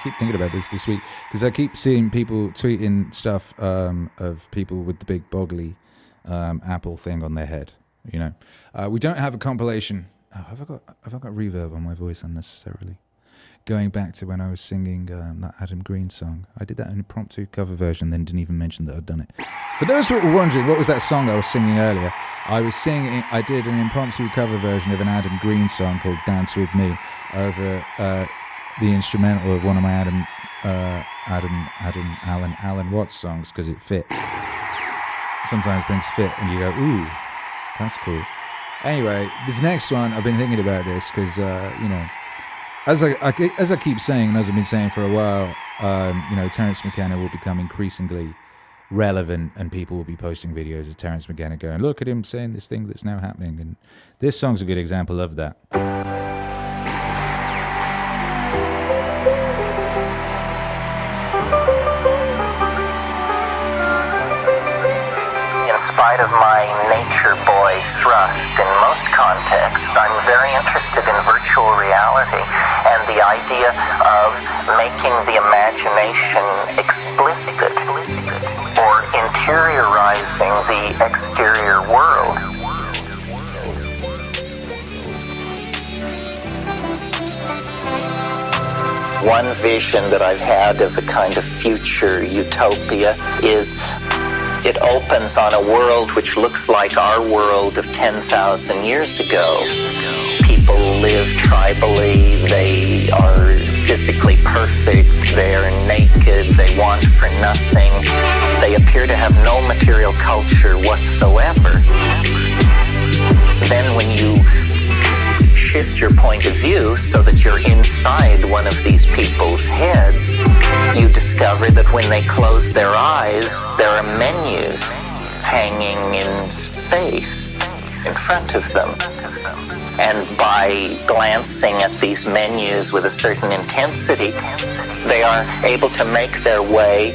keep thinking about this week, because I keep seeing people tweeting stuff of people with the big boggly Apple thing on their head. You know, we don't have a compilation. Oh, have I got reverb on my voice unnecessarily? Going back to when I was singing that Adam Green song, I did that impromptu cover version, then didn't even mention that I'd done it. For those who were wondering, what was that song I was singing earlier? I did an impromptu cover version of an Adam Green song called "Dance with Me" over the instrumental of one of my Alan Watts songs, because it fit. sometimes things fit and you go, ooh, that's cool. Anyway, this next one, I've been thinking about this because, you know, as I keep saying, and as I've been saying for a while, you know, Terence McKenna will become increasingly relevant and people will be posting videos of Terence McKenna going, look at him saying this thing that's now happening. And this song's a good example of that. In spite of my nature boy thrust in most contexts, I'm very interested in virtual reality and the idea of making the imagination explicit or interiorizing the exterior world. One vision that I've had of a kind of future utopia is it opens on a world which looks like our world of 10,000 years ago. People live tribally, they are physically perfect, they are naked, they want for nothing. They appear to have no material culture whatsoever. Then when you shift your point of view so that you're inside one of these people's heads, you discover that when they close their eyes, there are menus hanging in space in front of them. And by glancing at these menus with a certain intensity, they are able to make their way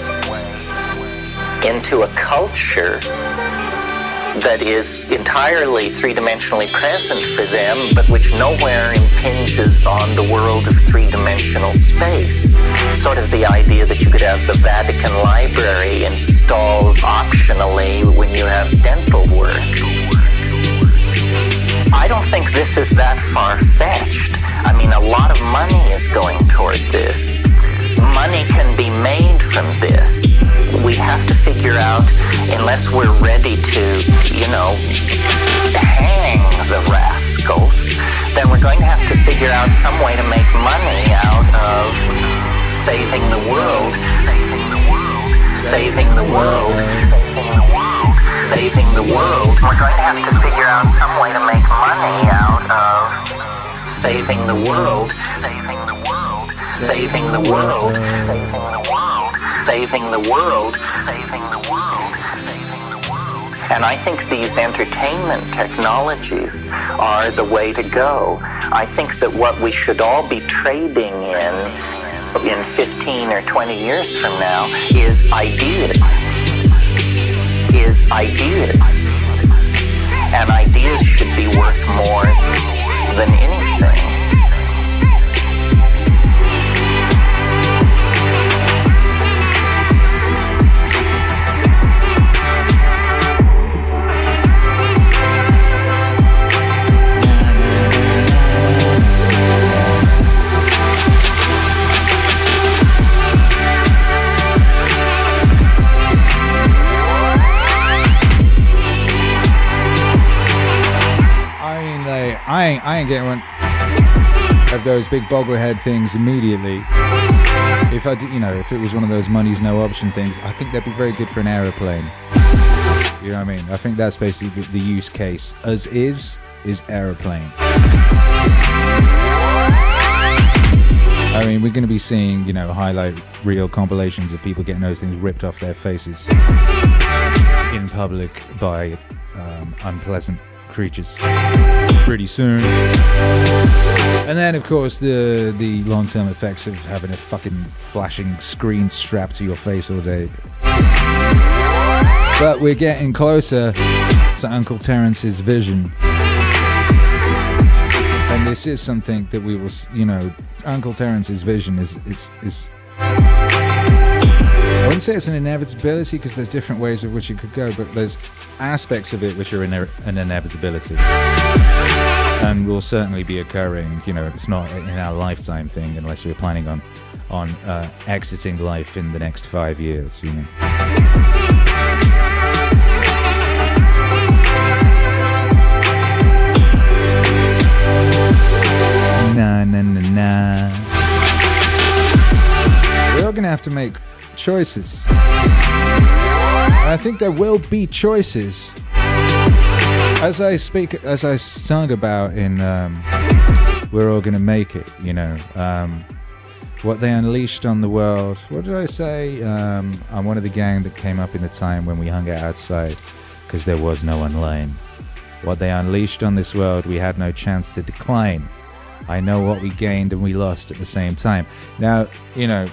into a culture that is entirely three-dimensionally present for them, but which nowhere impinges on the world of three-dimensional space. Sort of the idea that you could have the Vatican Library installed optionally when you have dental work. I don't think this is that far-fetched. I mean, a lot of money is going toward this. Money can be made from this. We have to figure out, unless we're ready to, you know, hang the rascals, then we're going to have to figure out some way to make money out of saving the world, saving the world, saving the world. We're going to have to figure out some way to make money out of saving the world, saving the world, saving the world, saving the world, saving the world, saving the world, saving the world. And I think these entertainment technologies are the way to go. I think that what we should all be trading in 15 or 20 years from now is ideas. And ideas should be worth more than anything. I ain't getting one of those big bobblehead things immediately. If I did, you know, if it was one of those money's no option things, I think that'd be very good for an aeroplane. You know what I mean? I think that's basically the use case. As is aeroplane. I mean, we're going to be seeing, you know, highlight reel compilations of people getting those things ripped off their faces in public by unpleasant creatures pretty soon. And then, of course, the long-term effects of having a fucking flashing screen strapped to your face all day. But we're getting closer to Uncle Terence's vision. And this is something that we will, you know, Uncle Terence's vision is I wouldn't say it's an inevitability because there's different ways of which it could go, but there's aspects of it which are an inevitability. And will certainly be occurring, you know, it's not in our lifetime thing unless we're planning on exiting life in the next 5 years, you know. Nah. We're all gonna have to make choices. I think there will be choices. As I sung about in We're All Gonna Make It, you know, what they unleashed on the world. What did I say? I'm one of the gang that came up in the time when we hung out outside because there was no online. What they unleashed on this world, we had no chance to decline. I know what we gained and we lost at the same time. Now, you know,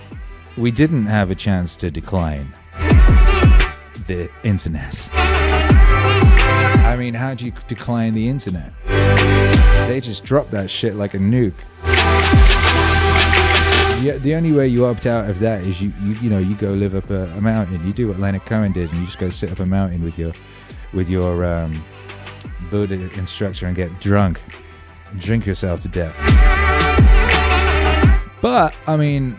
we didn't have a chance to decline the internet. I mean, how do you decline the internet? They just dropped that shit like a nuke. Yeah, the only way you opt out of that is you go live up a mountain. You do what Leonard Cohen did, and you just go sit up a mountain with your Buddha instructor and get drunk, and drink yourself to death. But I mean,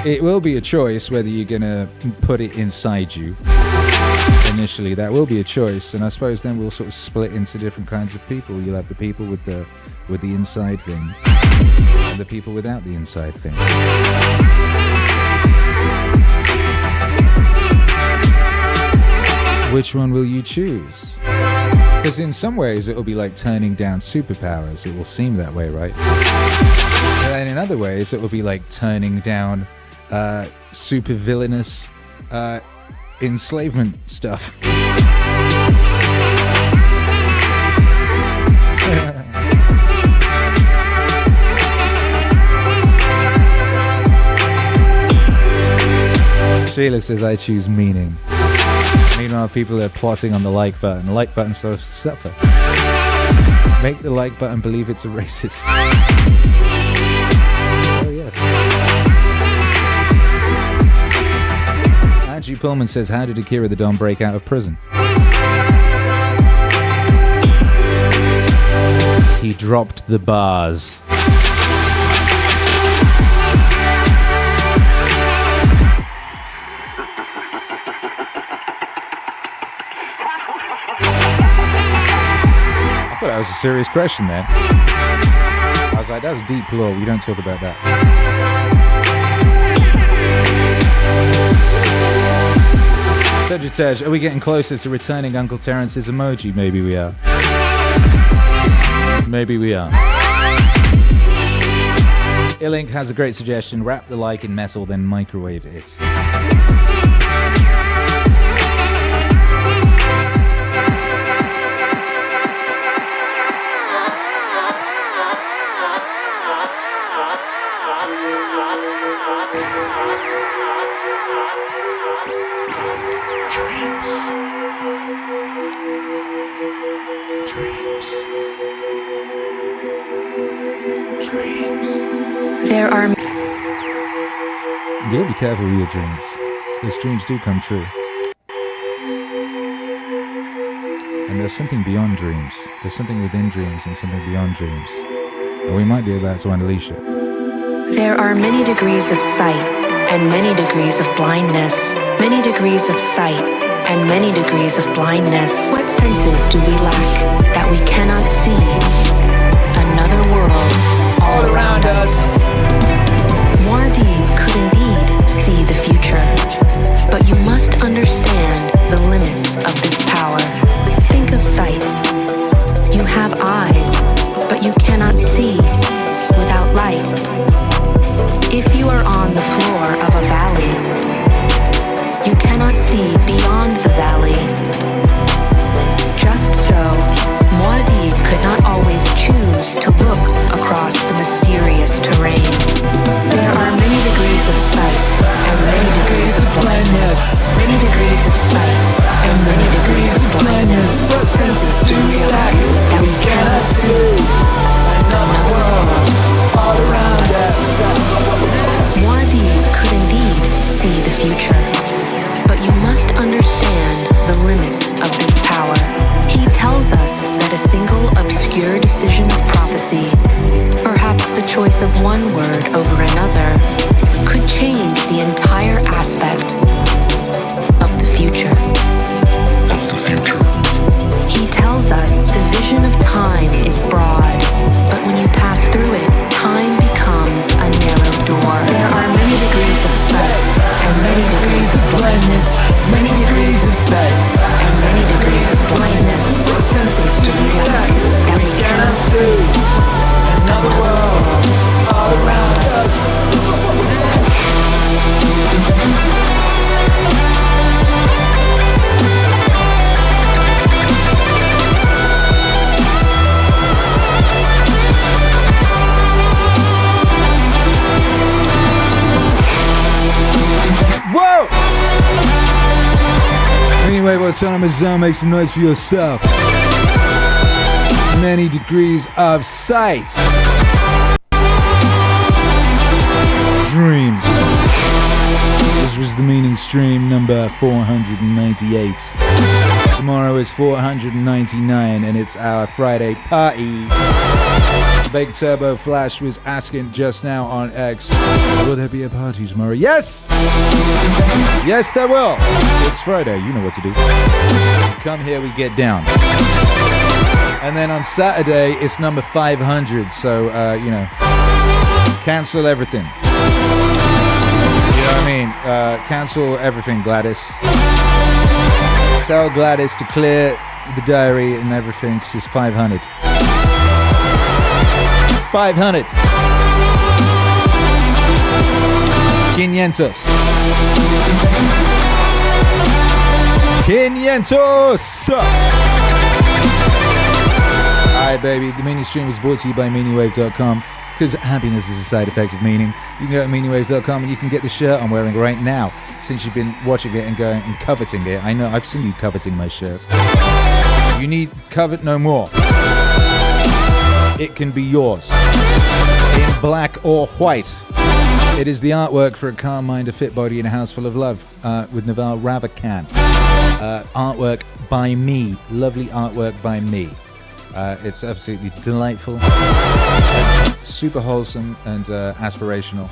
it will be a choice whether you're gonna put it inside you. Initially, that will be a choice, and I suppose then we'll sort of split into different kinds of people. You'll have the people with the inside thing, and the people without the inside thing. Which one will you choose? Because in some ways it'll be like turning down superpowers. It will seem that way, right? And in other ways it will be like turning down super villainous enslavement stuff. Sheila says I choose meaning. Meanwhile, people are plotting on the like button. The like button so suffer. Make the like button believe it's a racist. Oh yes. Angie Pullman says, how did Akira the Don break out of prison? He dropped the bars. I thought that was a serious question then. I was like, that's deep lore. We don't talk about that. Sagittarius, are we getting closer to returning Uncle Terrence's emoji? Maybe we are. Maybe we are. Willink has a great suggestion. Wrap the like in metal, then microwave it. There are... You gotta be careful with your dreams, because dreams do come true. And there's something beyond dreams. There's something within dreams and something beyond dreams. And we might be about to unleash it. There are many degrees of sight and many degrees of blindness. Many degrees of sight and many degrees of blindness. What senses do we lack that we cannot see? Another world all around us. Muad'Dib could indeed see the future, but you must understand the limits of this power. Think of sight. You have eyes, but you cannot see without light. If you are on the floor of a valley, you cannot see beyond the valley. Just so, Muad'Dib could not always choose to look across the mysterious terrain. There are many degrees of sight and many degrees of blindness. Many degrees of sight and many degrees of blindness. What senses do we lack that we cannot see? Another world all around us. Muad'Dib could indeed see the future, but you must understand the limits of this power. He tells us that a single obscure decision of prophecy, perhaps the choice of one word over another, could change the entire aspect of the future. He tells us the vision of time is broad, but when you pass through it, time becomes a narrow door. There are many degrees of sight and many degrees of blindness. Many degrees autonomous zone, make some noise for yourself. Many degrees of sight. Dreams. This was the Meaningstream number 498. Tomorrow is 499 and it's our Friday party. Big Turbo Flash was asking just now on X, will there be a party tomorrow? Yes! Yes, there will. It's Friday, you know what to do. Come here, we get down. And then on Saturday, it's number 500, so, cancel everything. You know what I mean? Cancel everything, Gladys. Tell Gladys to clear the diary and everything, because it's 500. 500. 500. 500. Alright, baby. The Meaningstream is brought to you by Meaningwave.com, because happiness is a side effect of meaning. You can go to Meaningwave.com and you can get the shirt I'm wearing right now, since you've been watching it and going and coveting it. I know, I've seen you coveting my shirt. You need covet no more. It can be yours. In black or white. It is the artwork for a calm mind, a fit body, and a house full of love, with Naval Ravikant. Artwork by me. Lovely artwork by me. It's absolutely delightful, super wholesome and aspirational,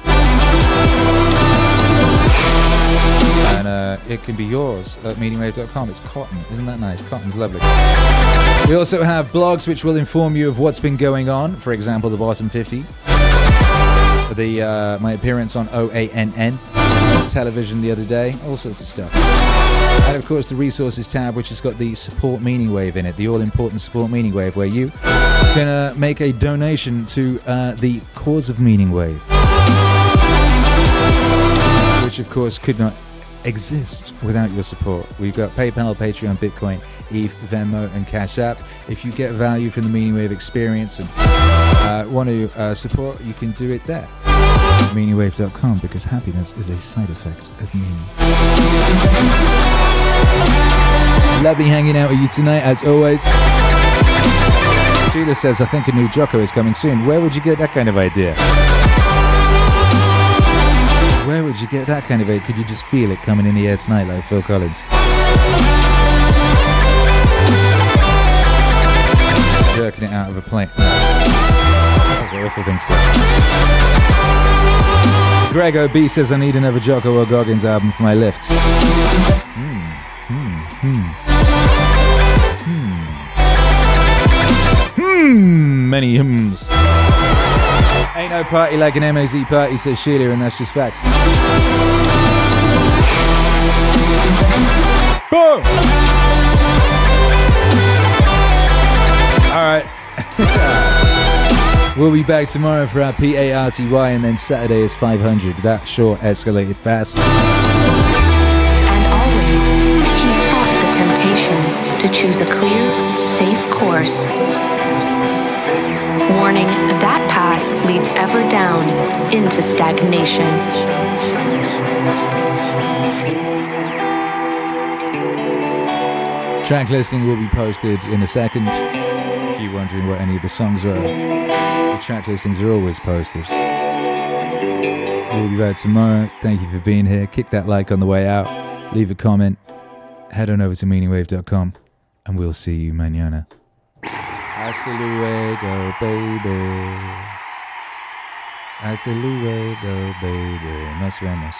and it can be yours at Meaningwave.com. It's cotton, isn't that nice? Cotton's lovely. We also have blogs which will inform you of what's been going on. For example, the bottom 50, my appearance on OANN television the other day, all sorts of stuff. And of course the resources tab, which has got the support Meaningwave in it, the all-important support Meaningwave, where you can make a donation to the cause of Meaningwave, which of course could not exist without your support. We've got PayPal, Patreon, Bitcoin, ETH, Venmo, and Cash App. If you get value from the Meaningwave experience and want to support, you can do it there. Meaningwave.com, because happiness is a side effect of meaning. Lovely hanging out with you tonight, as always. Sheila says, I think a new Jocko is coming soon. Where would you get that kind of idea? Where would you get that kind of idea? Could you just feel it coming in the air tonight like Phil Collins? Jerking it out of a plane. That's an awful thing to say. Greg O.B. says, I need another Jocko or Goggins album for my lifts. Many hymns. Ain't no party like an MAZ party, says Sheila, and that's just facts. Boom! Alright. We'll be back tomorrow for our PARTY, and then Saturday is 500. That sure escalated fast. And always, he fought the temptation to choose a clear, safe course. Warning, that path leads ever down into stagnation. Track listing will be posted in a second. If you're wondering what any of the songs are, the track listings are always posted. We'll be back tomorrow. Thank you for being here. Kick that like on the way out. Leave a comment. Head on over to Meaningwave.com, and we'll see you mañana. Hasta luego, baby. Hasta luego, baby. Nos vemos.